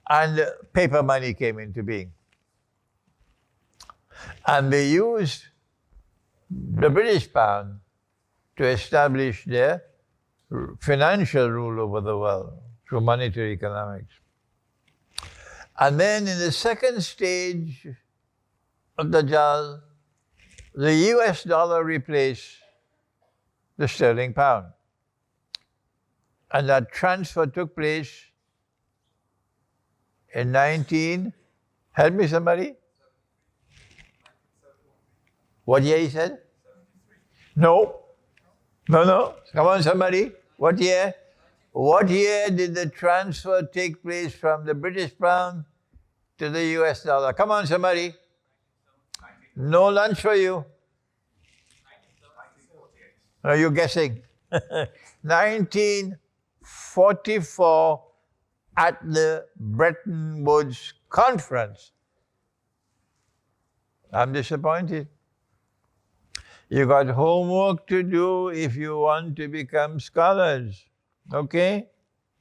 and paper money came into being. And they used the British pound to establish their financial rule over the world through monetary economics. And then in the second stage of Dajjal, the US dollar replaced the sterling pound. And that transfer took place in help me somebody? What year he said? No. Come on, somebody. What year? What year did the transfer take place from the British pound to the US dollar? Come on, somebody. No lunch for you. Are you guessing? 1944 at the Bretton Woods Conference. I'm disappointed. You got homework to do if you want to become scholars. Okay?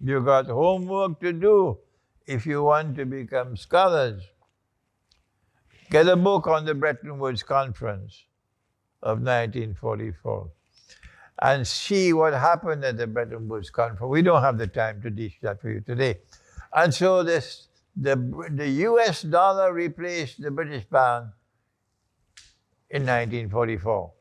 You got homework to do if you want to become scholars. Get a book on the Bretton Woods Conference of 1944 and see what happened at the Bretton Woods Conference. We don't have the time to teach that for you today. And so the US dollar replaced the British pound in 1944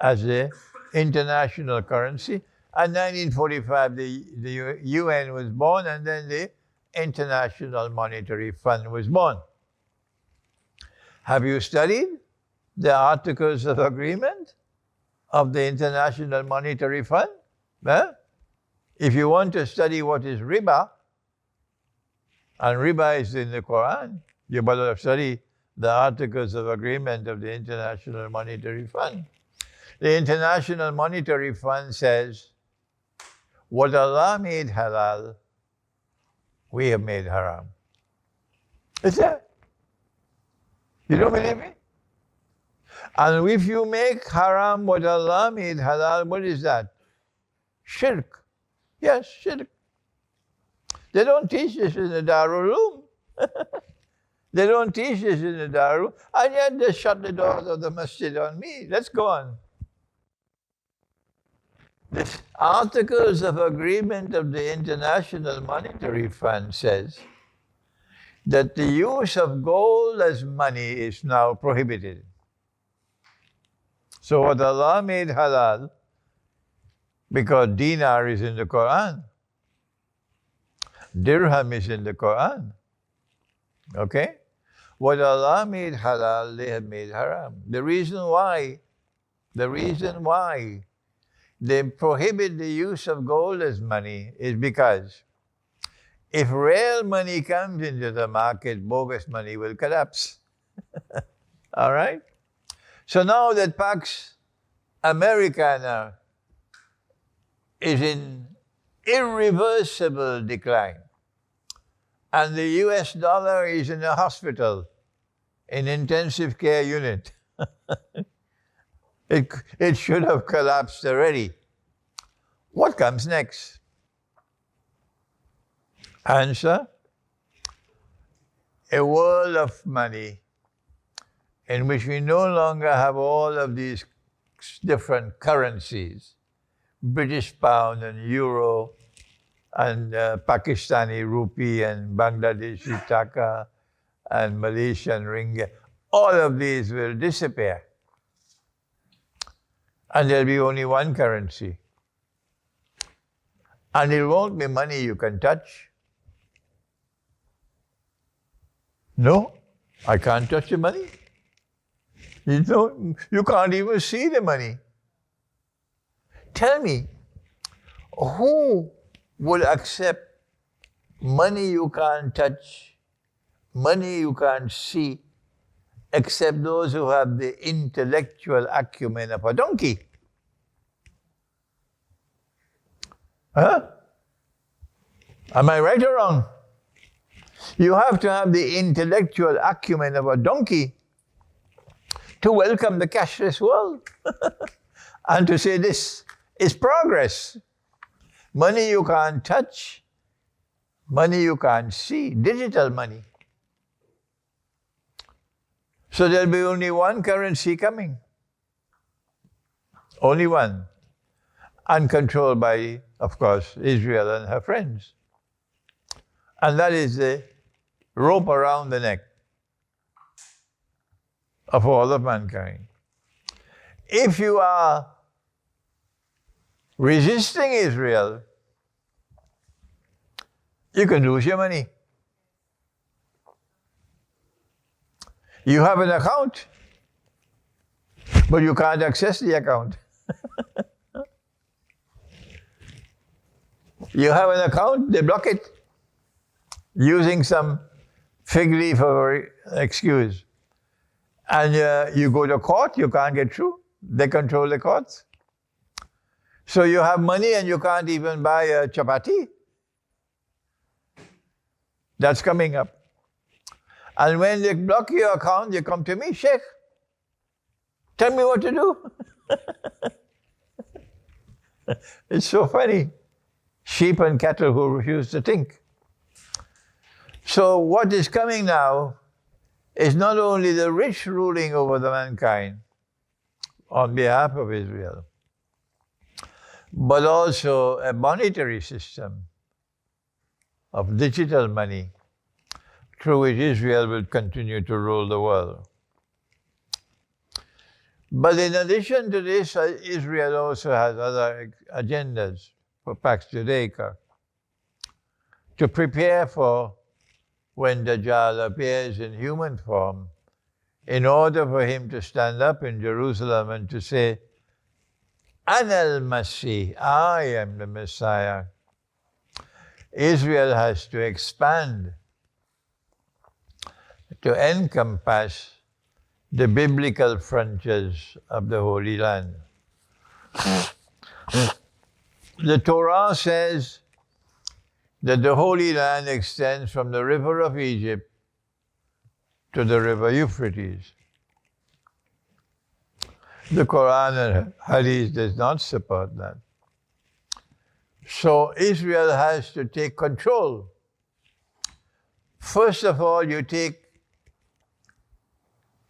as the international currency. And 1945, the UN was born, and then the International Monetary Fund was born. Have you studied the Articles of Agreement of the International Monetary Fund? If you want to study what is riba, and riba is in the Quran, you better study the Articles of Agreement of the International Monetary Fund. The International Monetary Fund says, what Allah made halal, we have made haram. Is that? You don't believe me? And if you make haram what Allah made halal, what is that? Shirk. Yes, shirk. They don't teach this in the Darul Uloom. They don't teach this in the Darul, and yet they shut the doors of the masjid on me. Let's go on. The Articles of Agreement of the International Monetary Fund says that the use of gold as money is now prohibited. So what Allah made halal, because dinar is in the Quran, dirham is in the Quran, okay? What Allah made halal, they have made haram. The reason why they prohibit the use of gold as money is because if real money comes into the market, bogus money will collapse. All right? So now that Pax Americana is in irreversible decline, and the US dollar is in a hospital, in intensive care unit, it should have collapsed already. What comes next? Answer: a world of money in which we no longer have all of these different currencies, British pound and euro and Pakistani rupee and Bangladeshi taka and Malaysian ringgit. All of these will disappear. And there'll be only one currency. And it won't be money you can touch. No, I can't touch the money. You can't even see the money. Tell me, who will accept money you can't touch, money you can't see, except those who have the intellectual acumen of a donkey? Huh? Am I right or wrong? You have to have the intellectual acumen of a donkey to welcome the cashless world and to say this is progress. Money you can't touch, money you can't see, digital money. So there'll be only one currency coming. Only one. And controlled by, of course, Israel and her friends. And that is the rope around the neck of all of mankind. If you are resisting Israel, you can lose your money. You have an account, but you can't access the account. You have an account, they block it using some fig leaf of excuse. And you go to court, you can't get through. They control the courts. So you have money and you can't even buy a chapati. That's coming up. And when they block your account, you come to me, Sheikh, tell me what to do. It's so funny. Sheep and cattle who refuse to think. So what is coming now is not only the rich ruling over the mankind on behalf of Israel, but also a monetary system of digital money through which Israel will continue to rule the world. But in addition to this, Israel also has other agendas for Pax Judaica to prepare for when Dajjal appears in human form, in order for him to stand up in Jerusalem and to say, Ana al-Masih, I am the Messiah. Israel has to expand to encompass the biblical frontiers of the Holy Land. The Torah says that the Holy Land extends from the river of Egypt to the river Euphrates. The Quran and Hadith does not support that. So Israel has to take control. First of all, you take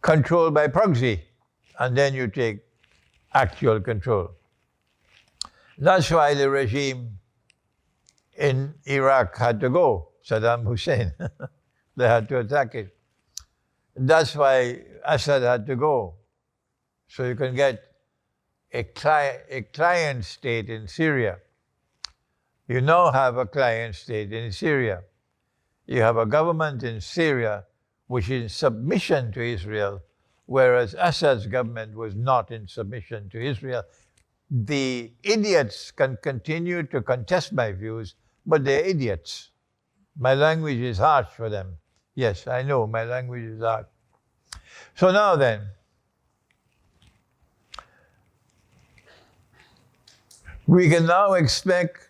control by proxy, and then you take actual control. That's why the regime in Iraq had to go, Saddam Hussein. They had to attack it. That's why Assad had to go. So you can get a client state in Syria. You now have a client state in Syria. You have a government in Syria which is in submission to Israel, whereas Assad's government was not in submission to Israel. The idiots can continue to contest my views, but they're idiots. My language is harsh for them. Yes, I know, my language is harsh. So now then, we can now expect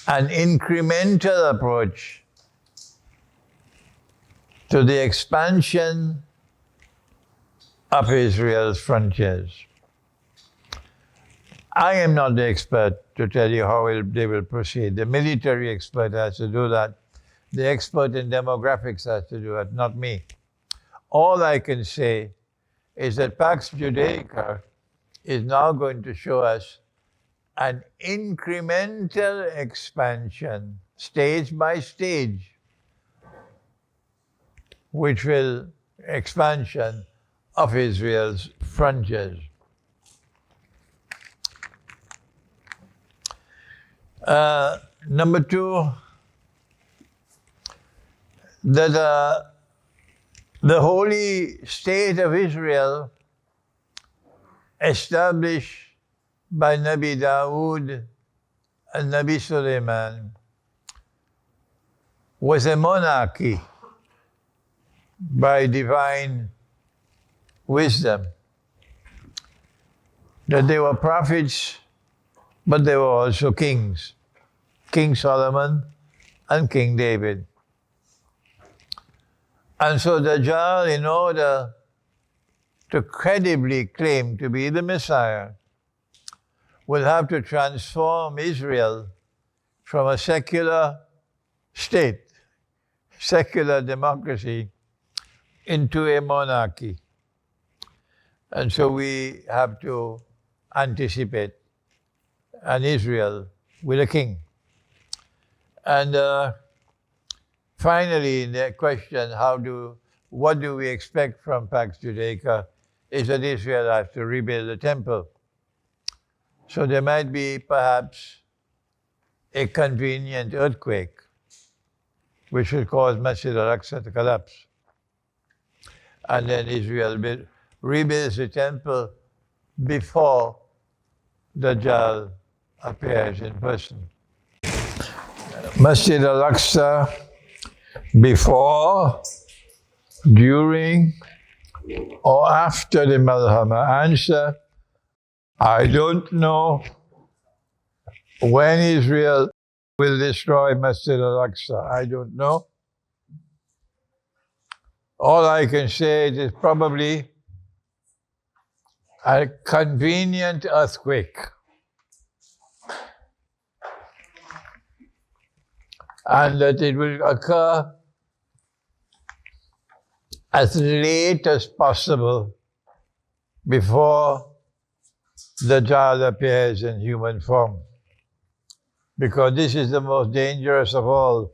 an incremental approach to the expansion of Israel's frontiers. I am not the expert to tell you how they will proceed. The military expert has to do that. The expert in demographics has to do it, not me. All I can say is that Pax Judaica is now going to show us an incremental expansion, stage by stage, which will expansion of Israel's frontiers. Number two, that the holy state of Israel established by Nabi Dawood and Nabi Sulaiman was a monarchy by divine wisdom. That they were prophets, but they were also kings. King Solomon and King David. And so Dajjal, in order to credibly claim to be the Messiah, will have to transform Israel from a secular state, secular democracy, into a monarchy. And so we have to anticipate an Israel with a king. And finally, the question, what do we expect from Pax Judaica, is that Israel has to rebuild the temple. So there might be perhaps a convenient earthquake, which will cause Masjid al-Aqsa to collapse. And then Israel rebuilds the temple before Dajjal appears in person. Masjid al-Aqsa before, during, or after the Malhama. Answer, I don't know when Israel will destroy Masjid al-Aqsa. I don't know. All I can say is probably a convenient earthquake. And that it will occur as late as possible before Dajjal appears in human form. Because this is the most dangerous of all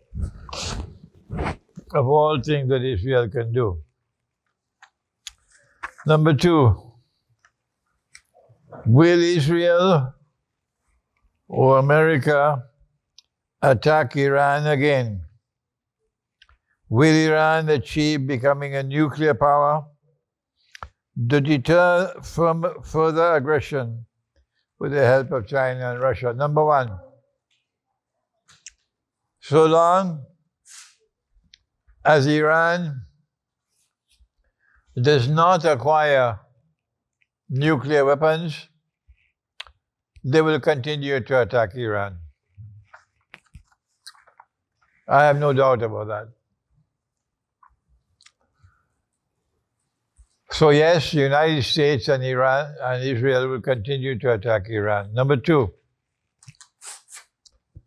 things that Israel can do. Number two, will Israel or America attack Iran again? Will Iran achieve becoming a nuclear power to deter from further aggression with the help of China and Russia? Number one, so long as Iran does not acquire nuclear weapons, they will continue to attack Iran. I have no doubt about that. So yes, the United States and Iran and Israel will continue to attack Iran. Number two,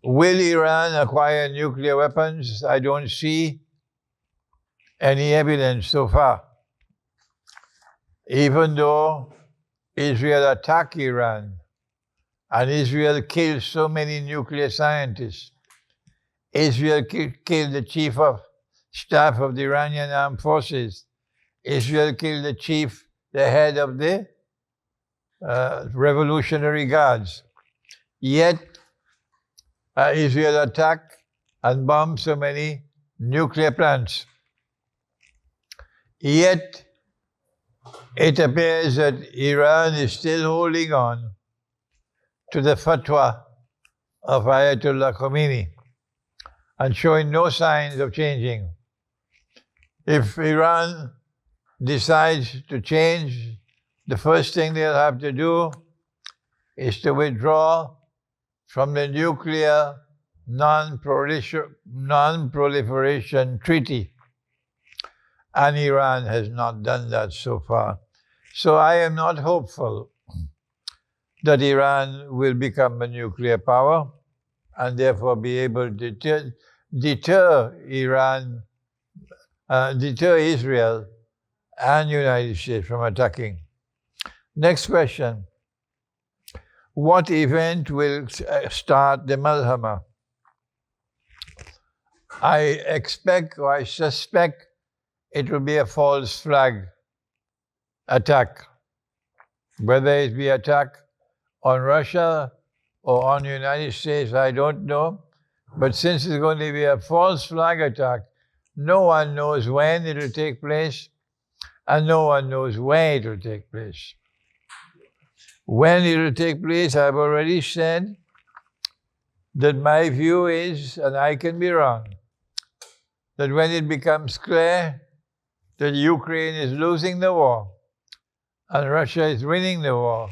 will Iran acquire nuclear weapons? I don't see any evidence so far. Even though Israel attacked Iran And Israel killed so many nuclear scientists. Israel killed the chief of staff of the Iranian armed forces. Israel killed the head of the Revolutionary Guards. Yet, Israel attacked and bombed so many nuclear plants. Yet, it appears that Iran is still holding on to the fatwa of Ayatollah Khomeini and showing no signs of changing. If Iran decides to change, the first thing they'll have to do is to withdraw from the nuclear non-proliferation treaty. And Iran has not done that so far. So I am not hopeful that Iran will become a nuclear power and therefore be able to deter Israel and United States from attacking. Next question. What event will start the Malhama? I expect or I suspect it will be a false flag attack. Whether it be attack on Russia or on the United States, I don't know. But since it's going to be a false flag attack, no one knows when it will take place and no one knows where it will take place. When it will take place, I've already said that my view is, and I can be wrong, that when it becomes clear that Ukraine is losing the war and Russia is winning the war,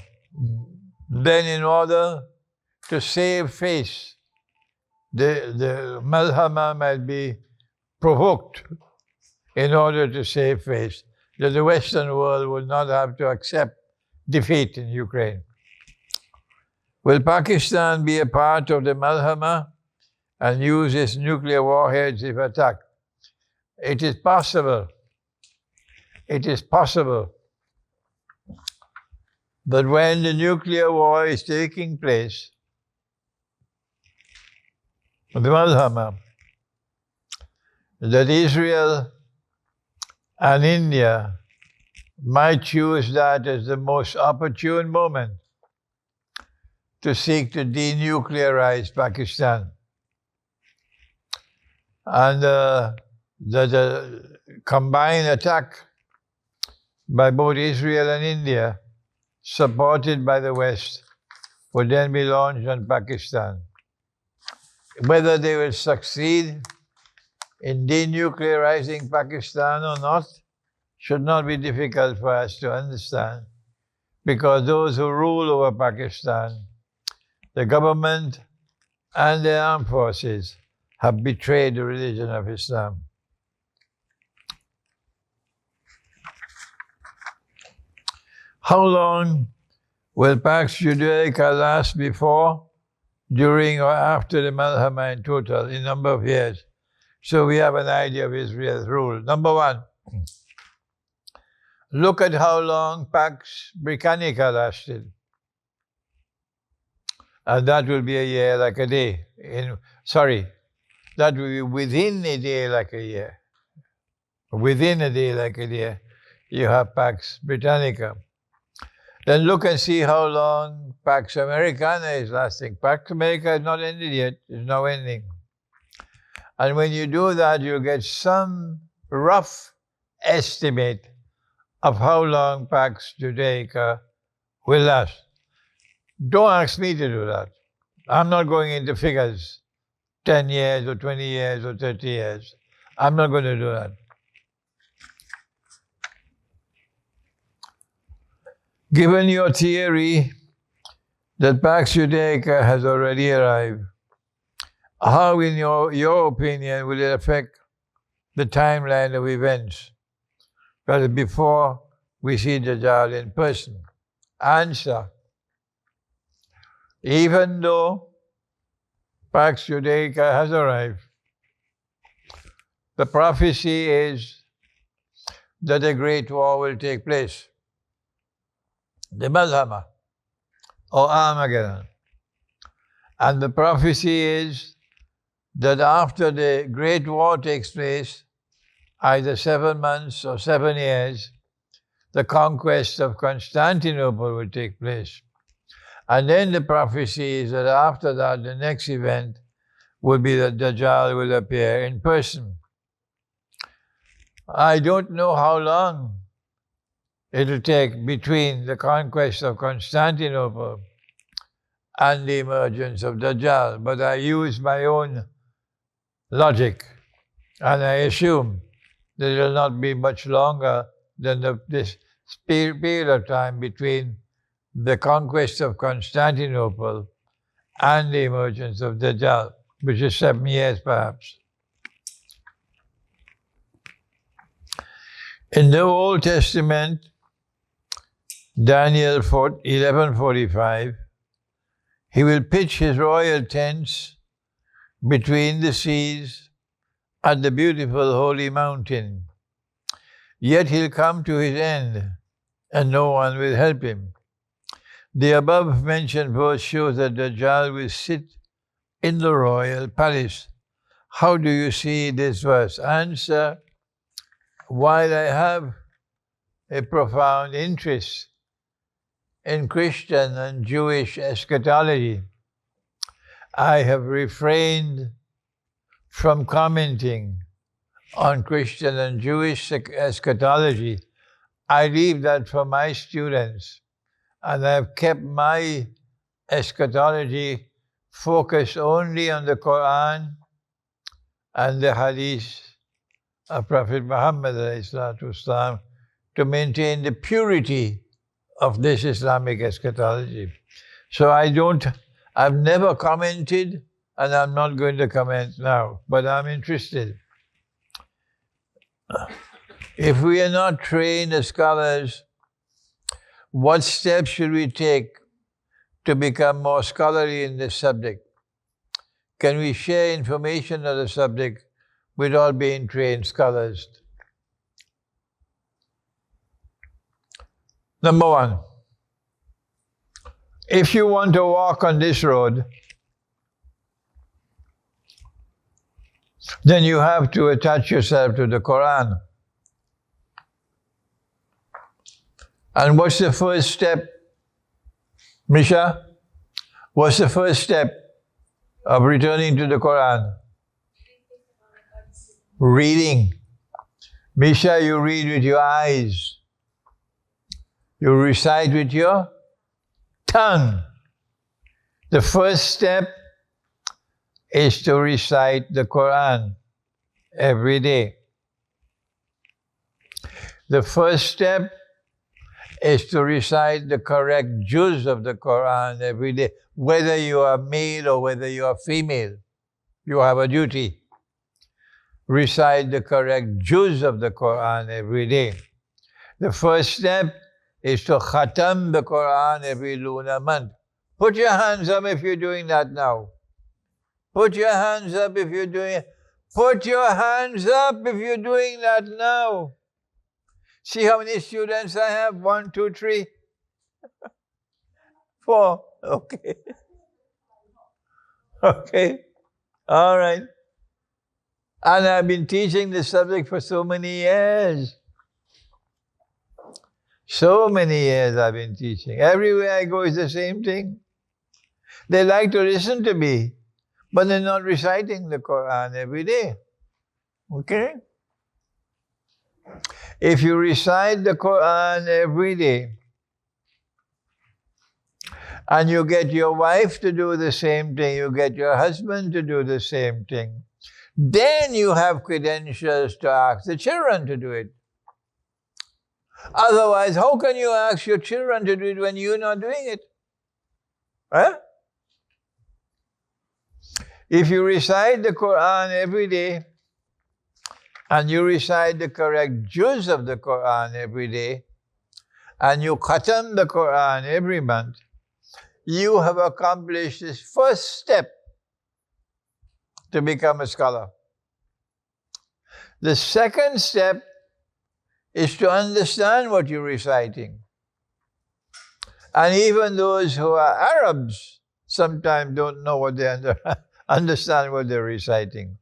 then in order to save face, the Malhama might be provoked in order to save face, that the Western world will not have to accept defeat in Ukraine. Will Pakistan be a part of the Malhama and use its nuclear warheads if attacked? It is possible. It is possible. But when the nuclear war is taking place, the Malhama, that Israel and India might choose that as the most opportune moment to seek to denuclearize Pakistan. And that a combined attack by both Israel and India, supported by the West, would then be launched on Pakistan. Whether they will succeed in denuclearizing Pakistan or not should not be difficult for us to understand, because those who rule over Pakistan, the government and the armed forces, have betrayed the religion of Islam. How long will Pax Judaica last before, during, or after the Malhama in total, in number of years? So we have an idea of Israel's rule. Number one, look at how long Pax Britannica lasted. And that will be a year like a day. That will be within a day like a year. Within a day like a year, you have Pax Britannica. Then look and see how long Pax Americana is lasting. Pax America is not ended yet, it's now ending. And when you do that, you get some rough estimate of how long Pax Judaica will last. Don't ask me to do that. I'm not going into figures, 10 years or 20 years or 30 years. I'm not going to do that. Given your theory that Pax Judaica has already arrived, how, in your opinion, will it affect the timeline of events? But before we see Dajjal in person. Answer. Even though Pax Judaica has arrived, the prophecy is that a great war will take place. The Malhama, or Armageddon. And the prophecy is that after the Great War takes place, either 7 months or 7 years, the conquest of Constantinople will take place. And then the prophecy is that after that, the next event will be that Dajjal will appear in person. I don't know how long it'll take between the conquest of Constantinople and the emergence of Dajjal, but I use my own logic, and I assume that it will not be much longer than this period of time between the conquest of Constantinople and the emergence of Dajjal, which is 7 years perhaps. In the Old Testament, Daniel 11:45, he will pitch his royal tents between the seas at the beautiful holy mountain. Yet he'll come to his end, and no one will help him. The above-mentioned verse shows that Dajjal will sit in the royal palace. How do you see this verse? Answer: while I have a profound interest in Christian and Jewish eschatology, I have refrained from commenting on Christian and Jewish eschatology. I leave that for my students, and I've kept my eschatology focused only on the Quran and the Hadith of Prophet Muhammad ﷺ, to maintain the purity of this Islamic eschatology. So I've never commented, and I'm not going to comment now, but I'm interested. If we are not trained as scholars, what steps should we take to become more scholarly in this subject? Can we share information on the subject without being trained scholars? Number one, if you want to walk on this road, then you have to attach yourself to the Quran. And what's the first step, Misha? What's the first step of returning to the Quran? Reading. Misha, you read with your eyes. You recite with your tongue. The first step is to recite the Quran every day. The first step is to recite the correct juz of the Quran every day. Whether you are male or whether you are female, you have a duty. Recite the correct juz of the Quran every day. The first step is to khatam the Quran every lunar month. Put your hands up if you're doing that now. Put your hands up if you're doing it. Put your hands up if you're doing that now. See how many students I have? 1, 2, 3, 4. Okay. Okay. All right. And I've been teaching this subject for so many years. So many years I've been teaching. Everywhere I go is the same thing. They like to listen to me, but they're not reciting the Quran every day. Okay? If you recite the Quran every day, and you get your wife to do the same thing, you get your husband to do the same thing, then you have credentials to ask the children to do it. Otherwise, how can you ask your children to do it when you're not doing it? Huh? If you recite the Quran every day, and you recite the correct juz of the Quran every day, and you khatam the Quran every month, you have accomplished this first step to become a scholar. The second step is to understand what you're reciting. And even those who are Arabs sometimes don't know what they understand what they're reciting,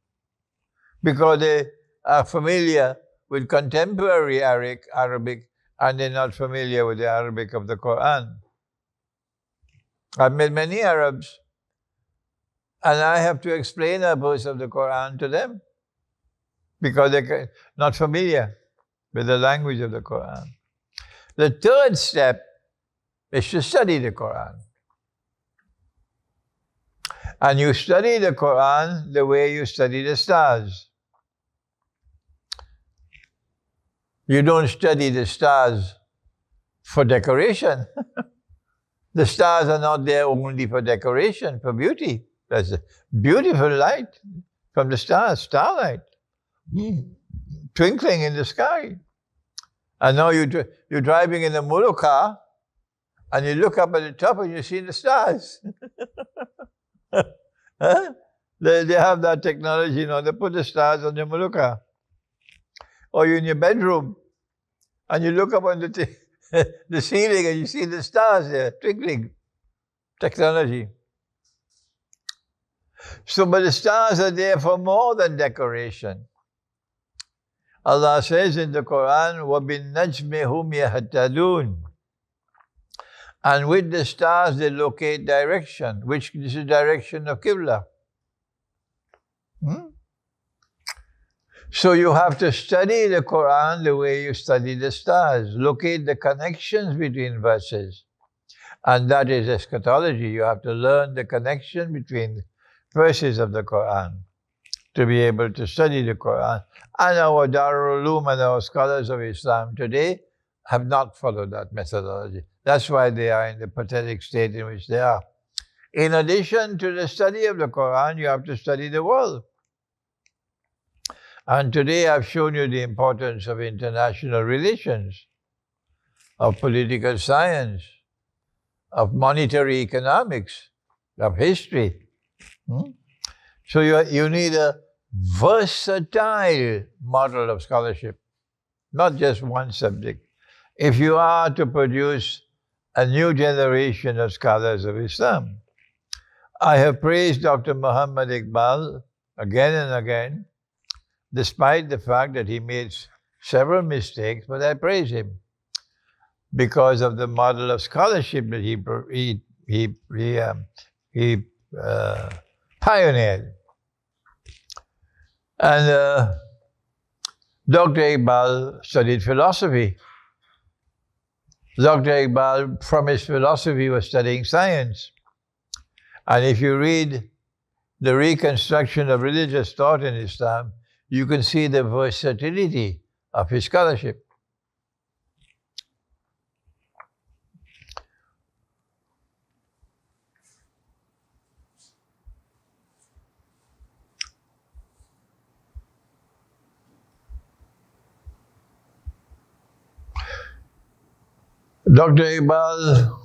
because they are familiar with contemporary Arabic and they're not familiar with the Arabic of the Quran. I've met many Arabs and I have to explain a verse of the Quran to them because they're not familiar with the language of the Quran. The third step is to study the Quran. And you study the Quran the way you study the stars. You don't study the stars for decoration. The stars are not there only for decoration, for beauty. There's a beautiful light from the stars, starlight, twinkling in the sky. And now you're driving in a motor car and you look up at the top and you see the stars. Huh? They have that technology, you know, they put the stars on your motor car. Or you're in your bedroom and you look up on the ceiling and you see the stars there twinkling. Technology. So, but the stars are there for more than decoration. Allah says in the Quran, وَبِالنَّجْمِ هُمْ يَهْتَدُونَ. And with the stars they locate direction, which is the direction of Qibla. So you have to study the Quran the way you study the stars. Locate the connections between verses. And that is eschatology. You have to learn the connection between verses of the Quran to be able to study the Quran. And our Darul Uloom and our scholars of Islam today have not followed that methodology. That's why they are in the pathetic state in which they are. In addition to the study of the Quran, you have to study the world. And today I've shown you the importance of international relations, of political science, of monetary economics, of history. So you need a versatile model of scholarship, not just one subject. If you are to produce a new generation of scholars of Islam, I have praised Dr. Muhammad Iqbal again and again, despite the fact that he made several mistakes, but I praise him because of the model of scholarship that he pioneered. And Dr. Iqbal studied philosophy. Dr. Iqbal, from his philosophy, was studying science. And if you read the reconstruction of religious thought in Islam, you can see the versatility of his scholarship. Dr. Iqbal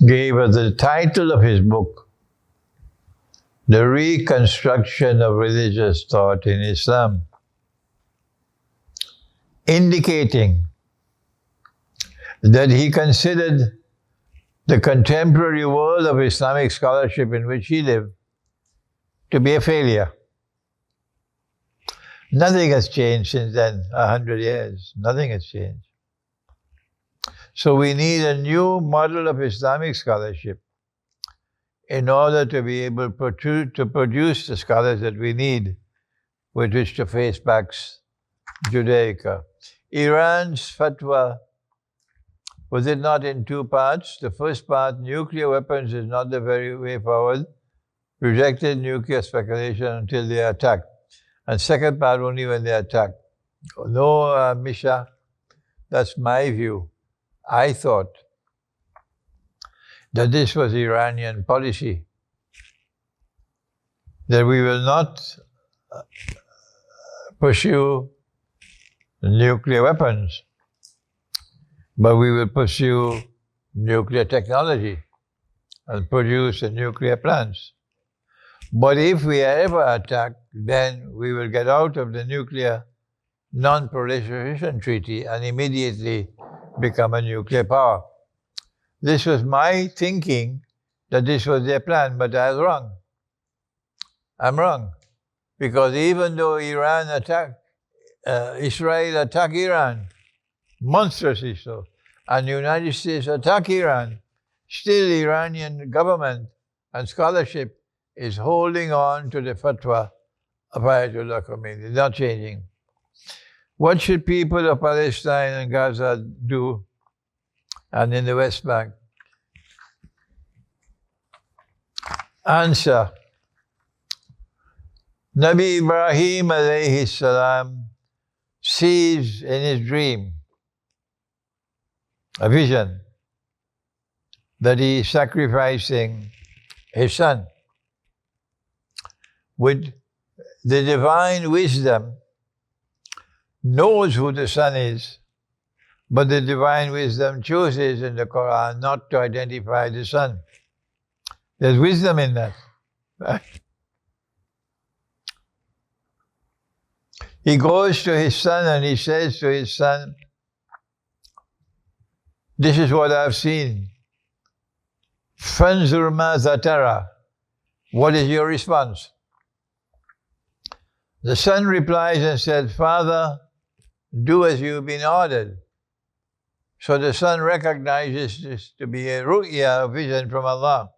gave us the title of his book, The Reconstruction of Religious Thought in Islam, indicating that he considered the contemporary world of Islamic scholarship in which he lived to be a failure. Nothing has changed since then, 100 years. Nothing has changed. So we need a new model of Islamic scholarship in order to be able to produce the scholars that we need with which to face back Judaica. Iran's fatwa, was it not in two parts? The first part, nuclear weapons is not the very way forward. Rejected nuclear speculation until they are attacked. And second part, only when they are attacked. No, Misha, that's my view. I thought that this was Iranian policy, that we will not pursue nuclear weapons, but we will pursue nuclear technology and produce the nuclear plants. But if we are ever attacked, then we will get out of the nuclear non-proliferation treaty and immediately become a nuclear power. This was my thinking that this was their plan, but I was wrong. I'm wrong. Because even though Israel attacked Iran, monstrously so, and the United States attacked Iran, still the Iranian government and scholarship is holding on to the fatwa of Ayatollah Khomeini. It's not changing. What should people of Palestine and Gaza do, and in the West Bank? Answer. Nabi Ibrahim alayhi salam sees in his dream a vision that he is sacrificing his son. With the divine wisdom, knows who the son is, but the divine wisdom chooses in the Quran not to identify the son. There's wisdom in that. He goes to his son and he says to his son, this is what I've seen. Fanzur ma zatara. What is your response? The son replies and said, Father, do as you've been ordered. So the son recognizes this to be a ru'ya, a vision from Allah.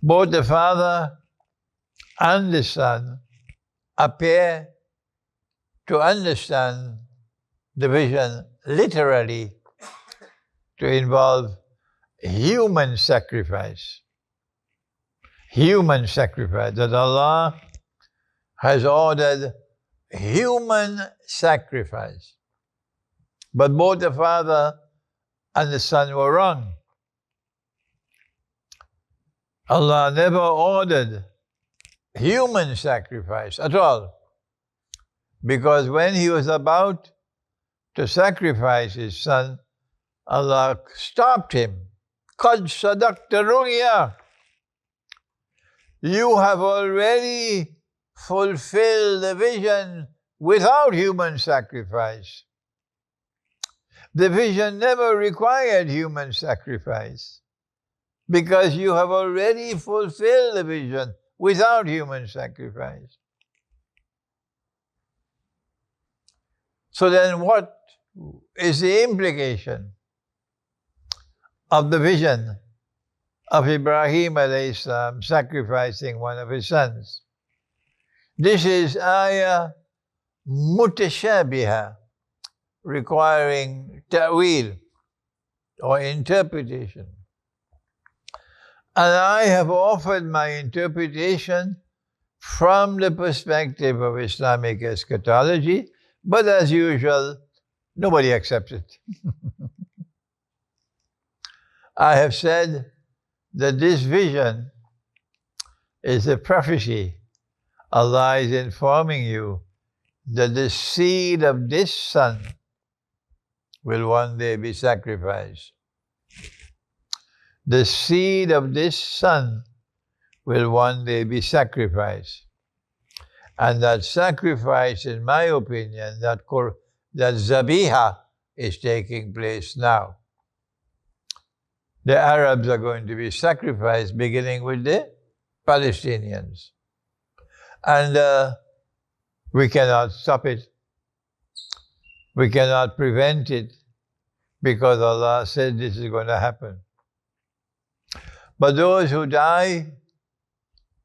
Both the father and the son appear to understand the vision literally to involve human sacrifice. Human sacrifice, that Allah has ordered human sacrifice. But both the father and the son were wrong. Allah never ordered human sacrifice at all. Because when he was about to sacrifice his son, Allah stopped him. Qad sadaqta ru'ya. You have already fulfilled the vision without human sacrifice. The vision never required human sacrifice because you have already fulfilled the vision without human sacrifice. So then what is the implication of the vision of Ibrahim alayhi salam sacrificing one of his sons? This is ayah mutashabiha, requiring ta'wil or interpretation. And I have offered my interpretation from the perspective of Islamic eschatology, but as usual, nobody accepts it. I have said that this vision is a prophecy. Allah is informing you that the seed of this son will one day be sacrificed. The seed of this son will one day be sacrificed. And that sacrifice, in my opinion, that zabiha is taking place now. The Arabs are going to be sacrificed, beginning with the Palestinians. And we cannot stop it. We cannot prevent it because Allah said this is going to happen. But those who die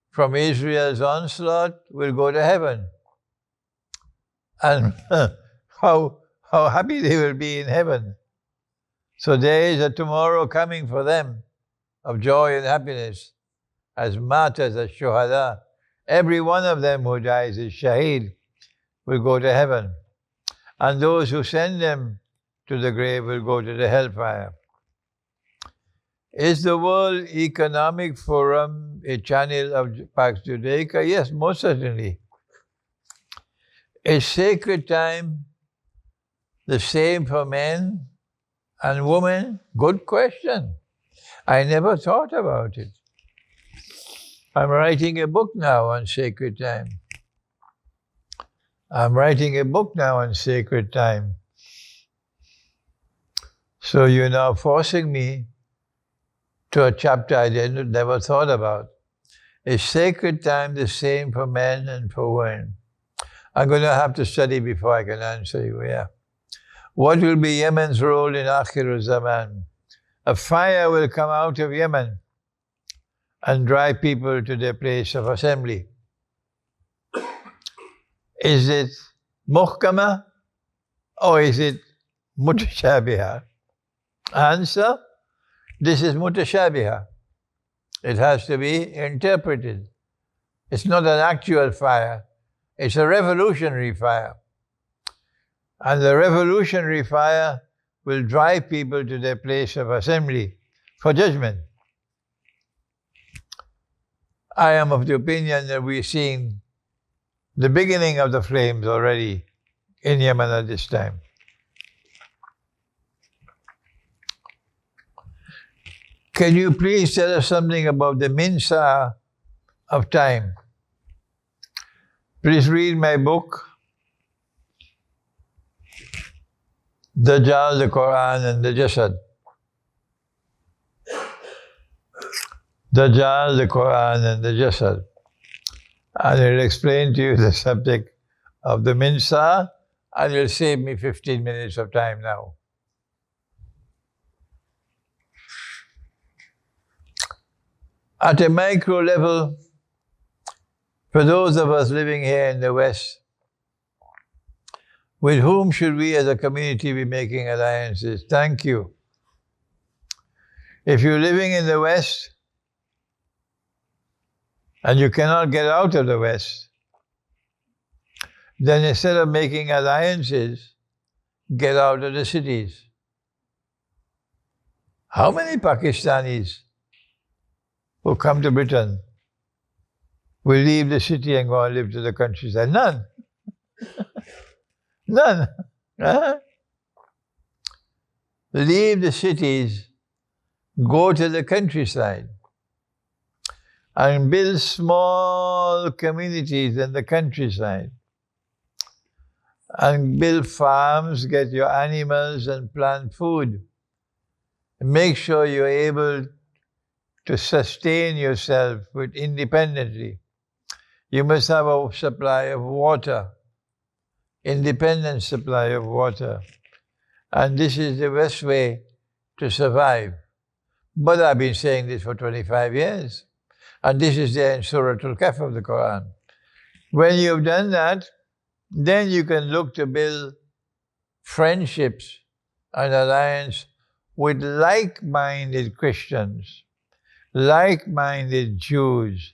from Israel's onslaught will go to heaven. And how happy they will be in heaven. So there is a tomorrow coming for them of joy and happiness, as martyrs, as shuhada. Every one of them who dies as shaheed will go to heaven. And those who send them to the grave will go to the hellfire. Is the World Economic Forum a channel of Pax Judaica? Yes, most certainly. Is sacred time the same for men and women? Good question. I never thought about it. I'm writing a book now on sacred time. So you're now forcing me to a chapter I never thought about. Is sacred time the same for men and for women? I'm going to have to study before I can answer you, yeah. What will be Yemen's role in Akhir Zaman? A fire will come out of Yemen and drive people to their place of assembly. Is it muhkama or is it mutashabiha? Answer, this is mutashabiha. It has to be interpreted. It's not an actual fire. It's a revolutionary fire. And the revolutionary fire will drive people to their place of assembly for judgment. I am of the opinion that we're seeing the beginning of the flames already in Yemen at this time. Can you please tell us something about the minsa of time? Please read my book, Dajjal, the Quran and the Jasad. Dajjal, the Quran and the Jasad. And it will explain to you the subject of the minsa, and you'll save me 15 minutes of time now. At a micro level, for those of us living here in the West, with whom should we as a community be making alliances? Thank you. If you're living in the West and you cannot get out of the West, then instead of making alliances, get out of the cities. How many Pakistanis who come to Britain will leave the city and go and live to the countryside? None. None. Leave the cities, go to the countryside, and build small communities in the countryside. And build farms, get your animals and plant food. Make sure you're able to sustain yourself with independently. You must have a supply of water, independent supply of water. And this is the best way to survive. But I've been saying this for 25 years. And this is there in Surah Al-Kahf of the Quran. When you've done that, then you can look to build friendships and alliance with like-minded Christians, like-minded Jews,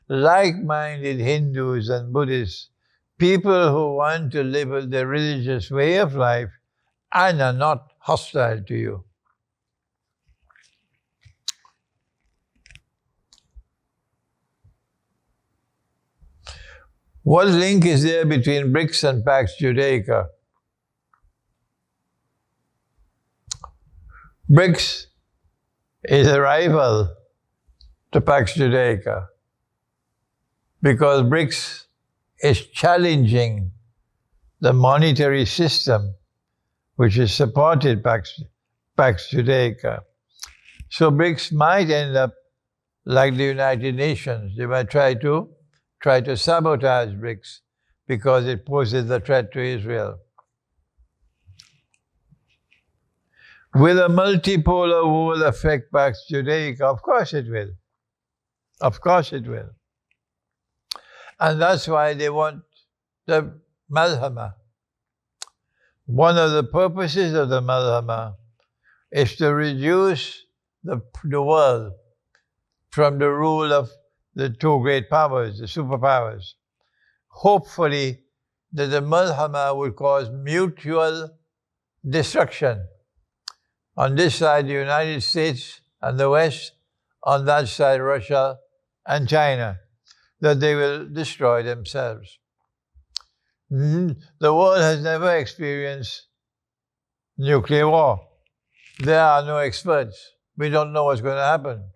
like-minded Hindus and Buddhists, people who want to live the religious way of life and are not hostile to you. What link is there between BRICS and Pax Judaica? BRICS is a rival to Pax Judaica because BRICS is challenging the monetary system which has supported Pax Judaica. So BRICS might end up like the United Nations. They might try to sabotage BRICS because it poses a threat to Israel. Will a multipolar world affect Pax Judaica? Of course it will. Of course it will. And that's why they want the Malhama. One of the purposes of the Malhama is to reduce the world from the rule of the two great powers, the superpowers. Hopefully, that the Malhama will cause mutual destruction. On this side, the United States and the West, on that side, Russia and China, that they will destroy themselves. The world has never experienced nuclear war. There are no experts. We don't know what's going to happen.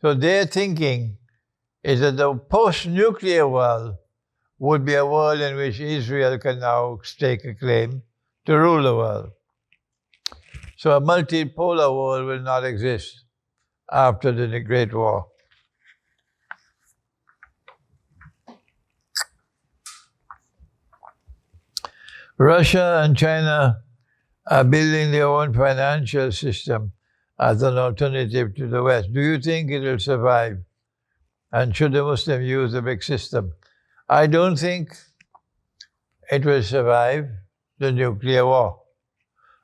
So their thinking is that the post-nuclear world would be a world in which Israel can now stake a claim to rule the world. So a multipolar world will not exist. after the Great War. Russia and China are building their own financial system as an alternative to the West. Do you think it will survive? And should the Muslim use the big system? I don't think it will survive the nuclear war.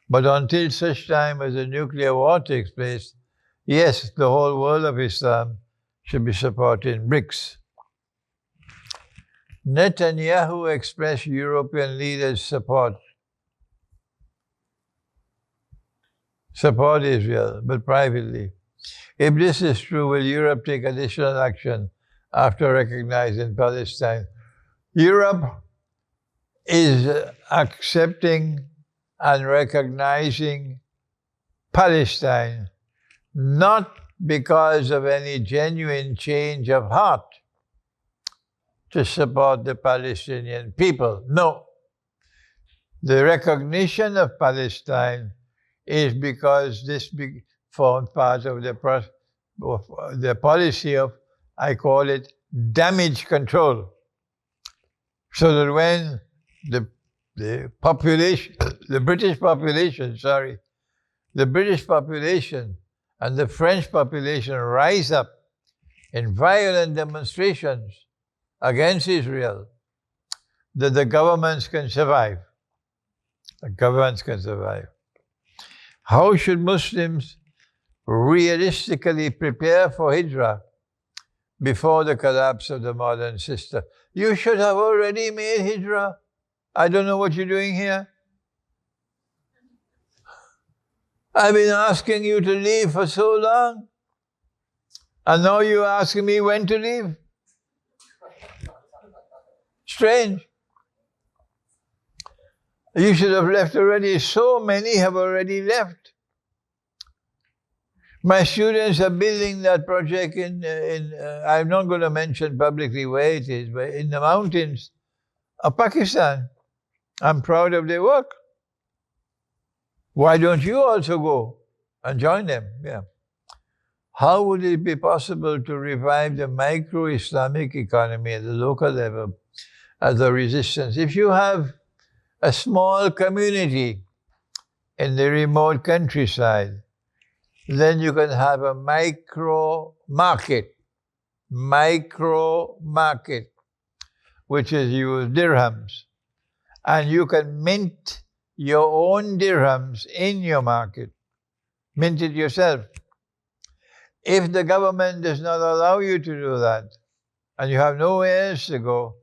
But until such time as the nuclear war takes place, yes, the whole world of Islam should be supporting BRICS. Netanyahu expressed European leaders' support Israel, but privately. If this is true, will Europe take additional action after recognizing Palestine? Europe is accepting and recognizing Palestine not because of any genuine change of heart to support the Palestinian people. No. The recognition of Palestine is because this formed part of the policy of, I call it, damage control. So that when the British population and the French population rise up in violent demonstrations against Israel, that the governments can survive. The governments can survive. How should Muslims realistically prepare for Hijrah before the collapse of the modern system? You should have already made Hijrah. I don't know what you're doing here. I've been asking you to leave for so long. And now you're asking me when to leave. Strange. You should have left already. So many have already left. My students are building that project I'm not going to mention publicly where it is, but in the mountains of Pakistan. I'm proud of their work. Why don't you also go and join them? Yeah. How would it be possible to revive the micro-Islamic economy at the local level as a resistance? If you have a small community in the remote countryside, then you can have a micro market, which is use dirhams. And you can mint your own dirhams in your market. Mint it yourself. If the government does not allow you to do that, and you have nowhere else to go,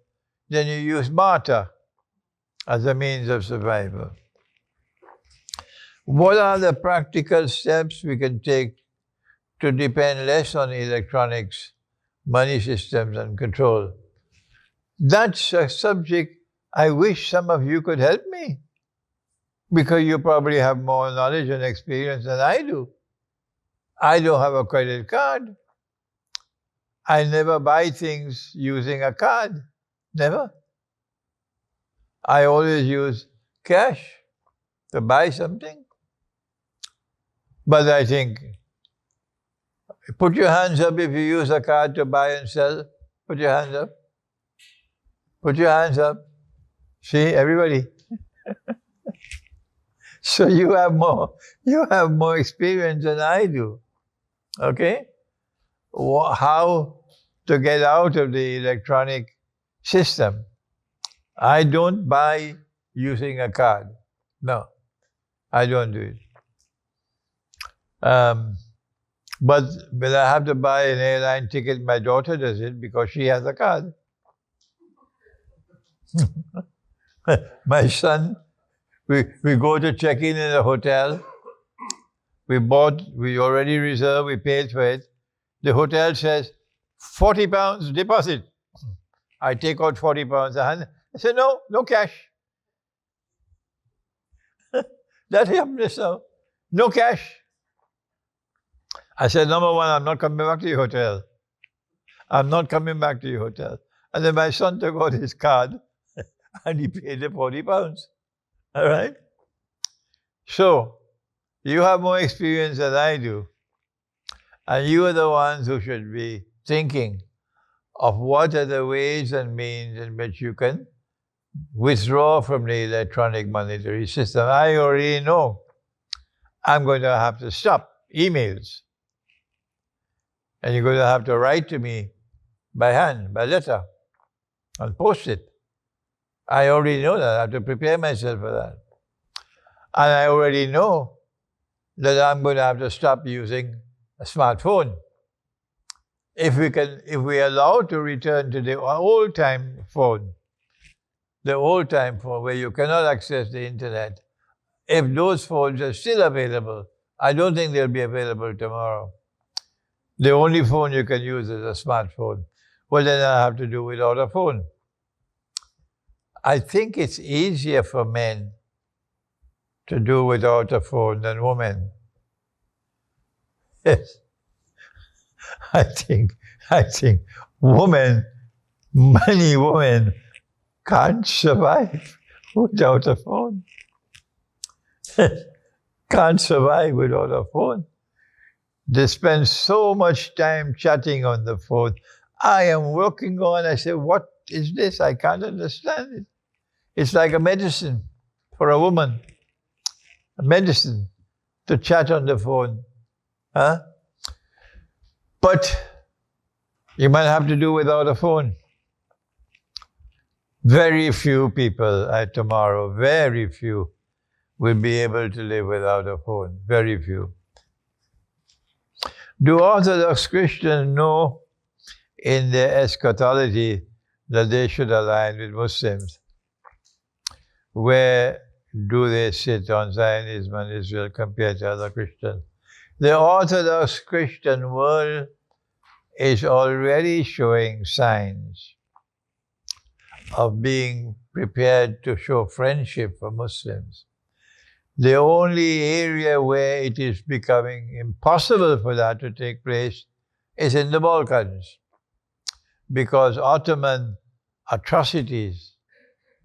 then you use barter as a means of survival. What are the practical steps we can take to depend less on electronics, money systems, and control? That's a subject I wish some of you could help me, because you probably have more knowledge and experience than I do. I don't have a credit card. I never buy things using a card. Never. I always use cash to buy something. But I think, put your hands up if you use a card to buy and sell. Put your hands up. Put your hands up. See, everybody. So you have more experience than I do. Okay? How to get out of the electronic system? I don't buy using a card. No, I don't do it. But when I have to buy an airline ticket, my daughter does it because she has a card. My son, we go to check in a hotel. We already reserved, we paid for it. The hotel says, £40 deposit. I take out £40. I said, no cash. That happened just now. No cash. I said, number one, I'm not coming back to your hotel. I'm not coming back to your hotel. And then my son took out his card and he paid the £40. All right? So, you have more experience than I do. And you are the ones who should be thinking of what are the ways and means in which you can withdraw from the electronic monetary system. I already know I'm going to have to stop emails. And you're going to have to write to me by hand, by letter, and post it. I already know that. I have to prepare myself for that. And I already know that I'm going to have to stop using a smartphone. If we are allowed to return to the old-time phone where you cannot access the internet, if those phones are still available, I don't think they'll be available tomorrow. The only phone you can use is a smartphone. Well, then I have to do without a phone. I think it's easier for men to do without a phone than women. Yes. I think many women can't survive without a phone. Can't survive without a phone. They spend so much time chatting on the phone. I am working on, I say, what is this? I can't understand it. It's like a medicine for a woman. A medicine to chat on the phone. Huh? But you might have to do without a phone. Very few people tomorrow, very few, will be able to live without a phone. Very few. Do Orthodox Christians know in their eschatology that they should align with Muslims? Where do they sit on Zionism and Israel compared to other Christians? The Orthodox Christian world is already showing signs of being prepared to show friendship for Muslims. The only area where it is becoming impossible for that to take place is in the Balkans, because Ottoman atrocities,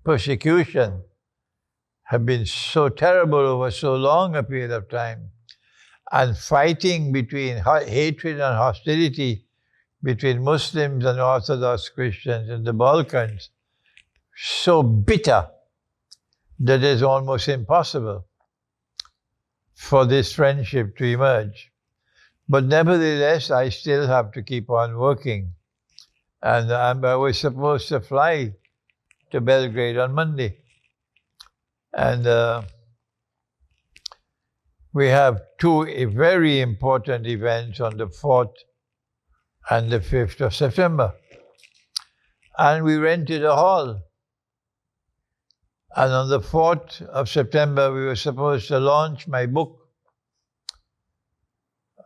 persecution, have been so terrible over so long a period of time, and fighting between hatred and hostility between Muslims and Orthodox Christians in the Balkans, so bitter that it's almost impossible for this friendship to emerge. But nevertheless, I still have to keep on working. And I was supposed to fly to Belgrade on Monday. And we have two very important events on the 4th and the 5th of September. And we rented a hall. And on the 4th of September, we were supposed to launch my book,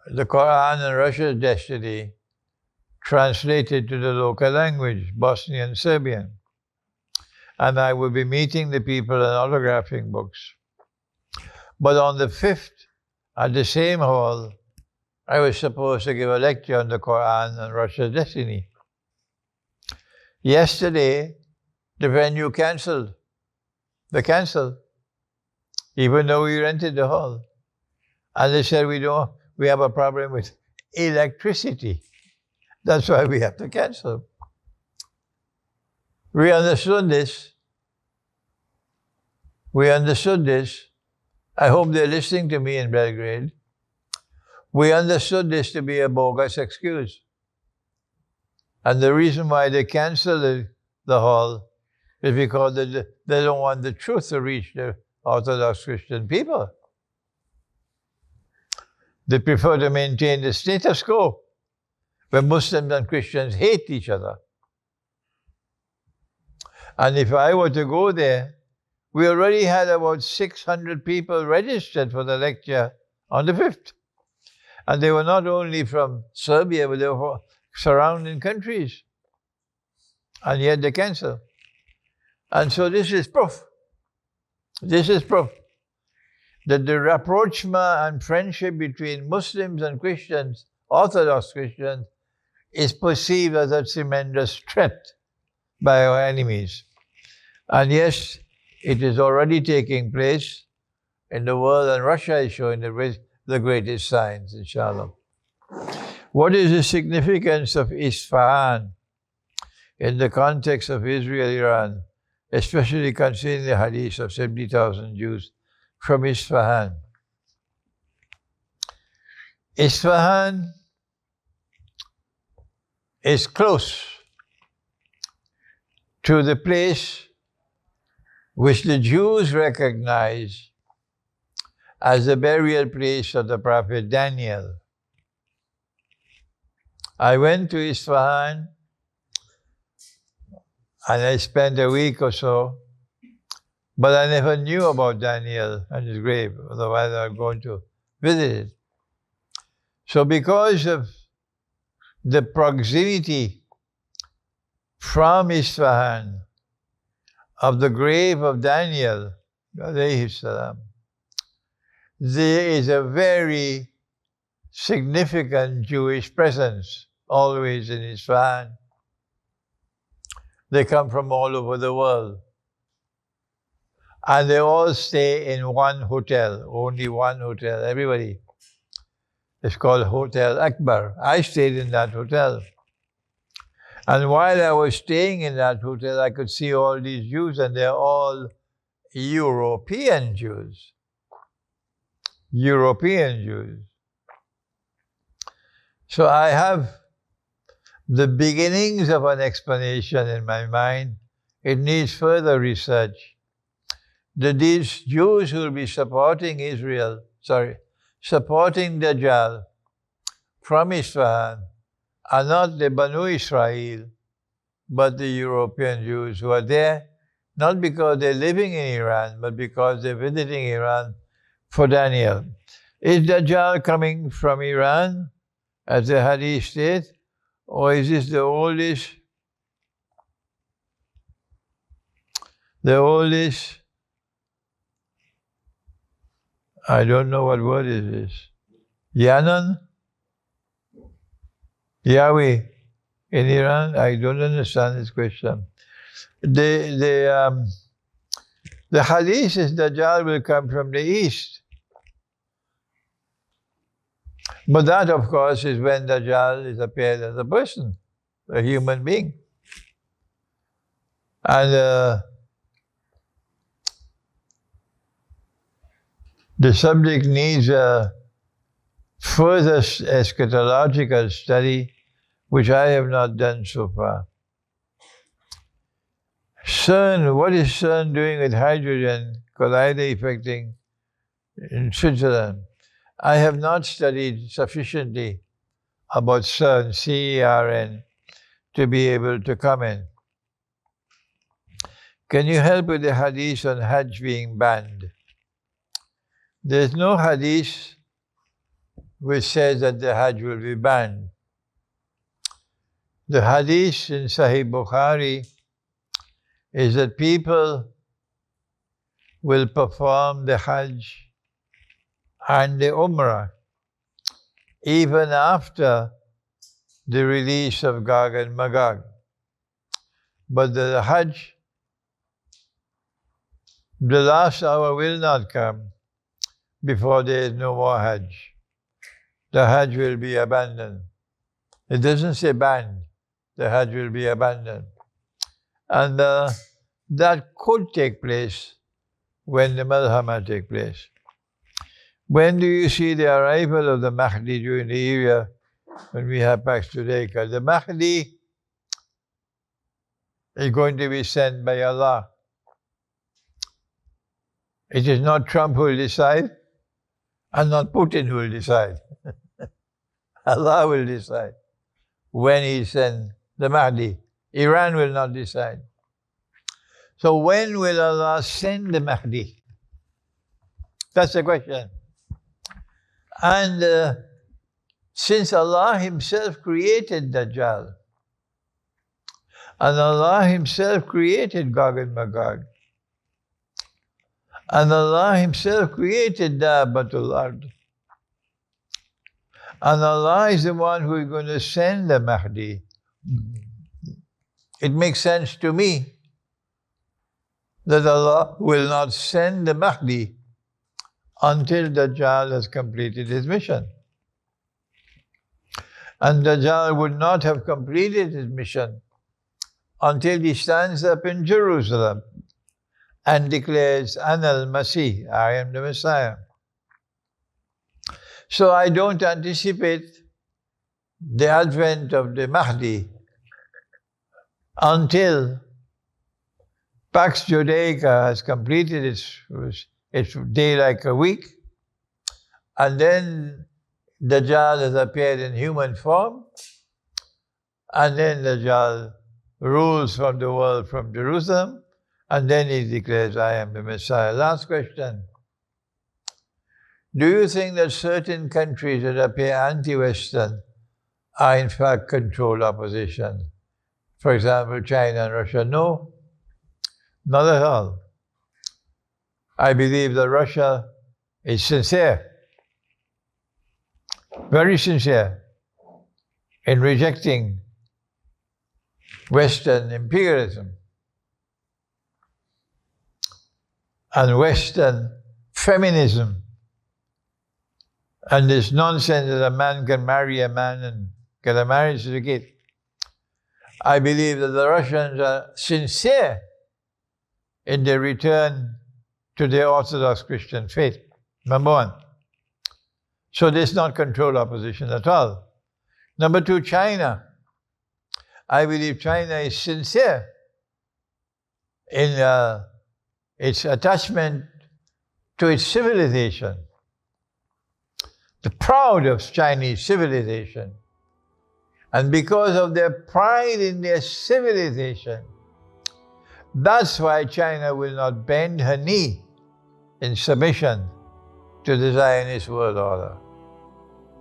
The Quran and Russia's Destiny, translated to the local language, Bosnian Serbian. And I will be meeting the people and autographing books. But on the 5th, at the same hall, I was supposed to give a lecture on the Quran and Russia's Destiny. Yesterday, the venue canceled. They canceled, even though we rented the hall. And they said, we have a problem with electricity. That's why we have to cancel. We understood this. I hope they're listening to me in Belgrade. We understood this to be a bogus excuse. And the reason why they canceled the hall is because they don't want the truth to reach the Orthodox Christian people. They prefer to maintain the status quo, where Muslims and Christians hate each other. And if I were to go there, we already had about 600 people registered for the lecture on the 5th. And they were not only from Serbia, but they were from surrounding countries. And yet they canceled. And so this is proof. This is proof that the rapprochement and friendship between Muslims and Christians, Orthodox Christians, is perceived as a tremendous threat by our enemies. And yes, it is already taking place in the world, and Russia is showing the greatest signs, inshallah. What is the significance of Isfahan in the context of Israel-Iran, especially considering the hadith of 70,000 Jews from Isfahan? Isfahan is close to the place which the Jews recognize as the burial place of the prophet Daniel. I went to Isfahan and I spent a week or so, but I never knew about Daniel and his grave, otherwise I was going to visit it. So because of the proximity from Isfahan of the grave of Daniel, alayhi salam, there is a very significant Jewish presence always in Isfahan. They come from all over the world. And they all stay in one hotel, only one hotel, everybody. It's called Hotel Akbar. I stayed in that hotel. And while I was staying in that hotel, I could see all these Jews, and they're all European Jews. European Jews. So I have the beginnings of an explanation in my mind. It needs further research. That these Jews who will be supporting supporting Dajjal from Isfahan are not the Banu Israel, but the European Jews who are there, not because they're living in Iran, but because they're visiting Iran for Daniel. Is Dajjal coming from Iran, as the Hadith states, or is this the oldest, I don't know what word is this. Yanan? Yahweh in Iran? I don't understand this question. The Hadith is Dajjal will come from the east. But that, of course, is when Dajjal is appeared as a person, a human being. And the subject needs a further eschatological study, which I have not done so far. CERN, what is CERN doing with hydrogen collider affecting in Switzerland? I have not studied sufficiently about CERN, C-E-R-N, to be able to comment. Can you help with the hadith on Hajj being banned? There's no hadith which says that the Hajj will be banned. The hadith in Sahih Bukhari is that people will perform the Hajj and the Umrah even after the release of Gog and Magog. But the Hajj, the last hour will not come before there is no more Hajj. The Hajj will be abandoned. It doesn't say banned. The Hajj will be abandoned. And that could take place when the Malhama take place. When do you see the arrival of the Mahdi during the era when we have Pax Judaica? The Mahdi is going to be sent by Allah. It is not Trump who will decide, and not Putin who will decide. Allah will decide when He sends the Mahdi. Iran will not decide. So when will Allah send the Mahdi? That's the question. And since Allah Himself created Dajjal, and Allah Himself created Gog and Magog, and Allah Himself created Dabbatul Ard, and Allah is the one who is going to send the Mahdi, it makes sense to me that Allah will not send the Mahdi until Dajjal has completed his mission. And Dajjal would not have completed his mission until he stands up in Jerusalem and declares, Ana al-Masih, I am the Messiah. So I don't anticipate the advent of the Mahdi until Pax Judaica has completed its day like a week, and then Dajjal has appeared in human form, and then Dajjal rules from the world from Jerusalem, and then he declares, I am the Messiah. Last question. Do you think that certain countries that appear anti-Western are in fact controlled opposition? For example, China and Russia? No, not at all. I believe that Russia is sincere, very sincere, in rejecting Western imperialism and Western feminism and this nonsense that a man can marry a man and get a marriage certificate. I believe that the Russians are sincere in their return to their Orthodox Christian faith, number one. So there's not controlled opposition at all. Number two, China. I believe China is sincere in its attachment to its civilization. The proud of Chinese civilization. And because of their pride in their civilization, that's why China will not bend her knee in submission to the Zionist world order.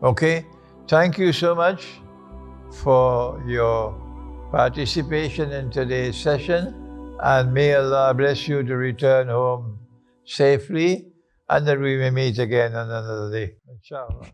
Okay? Thank you so much for your participation in today's session, and may Allah bless you to return home safely, and that we may meet again on another day. Inshallah.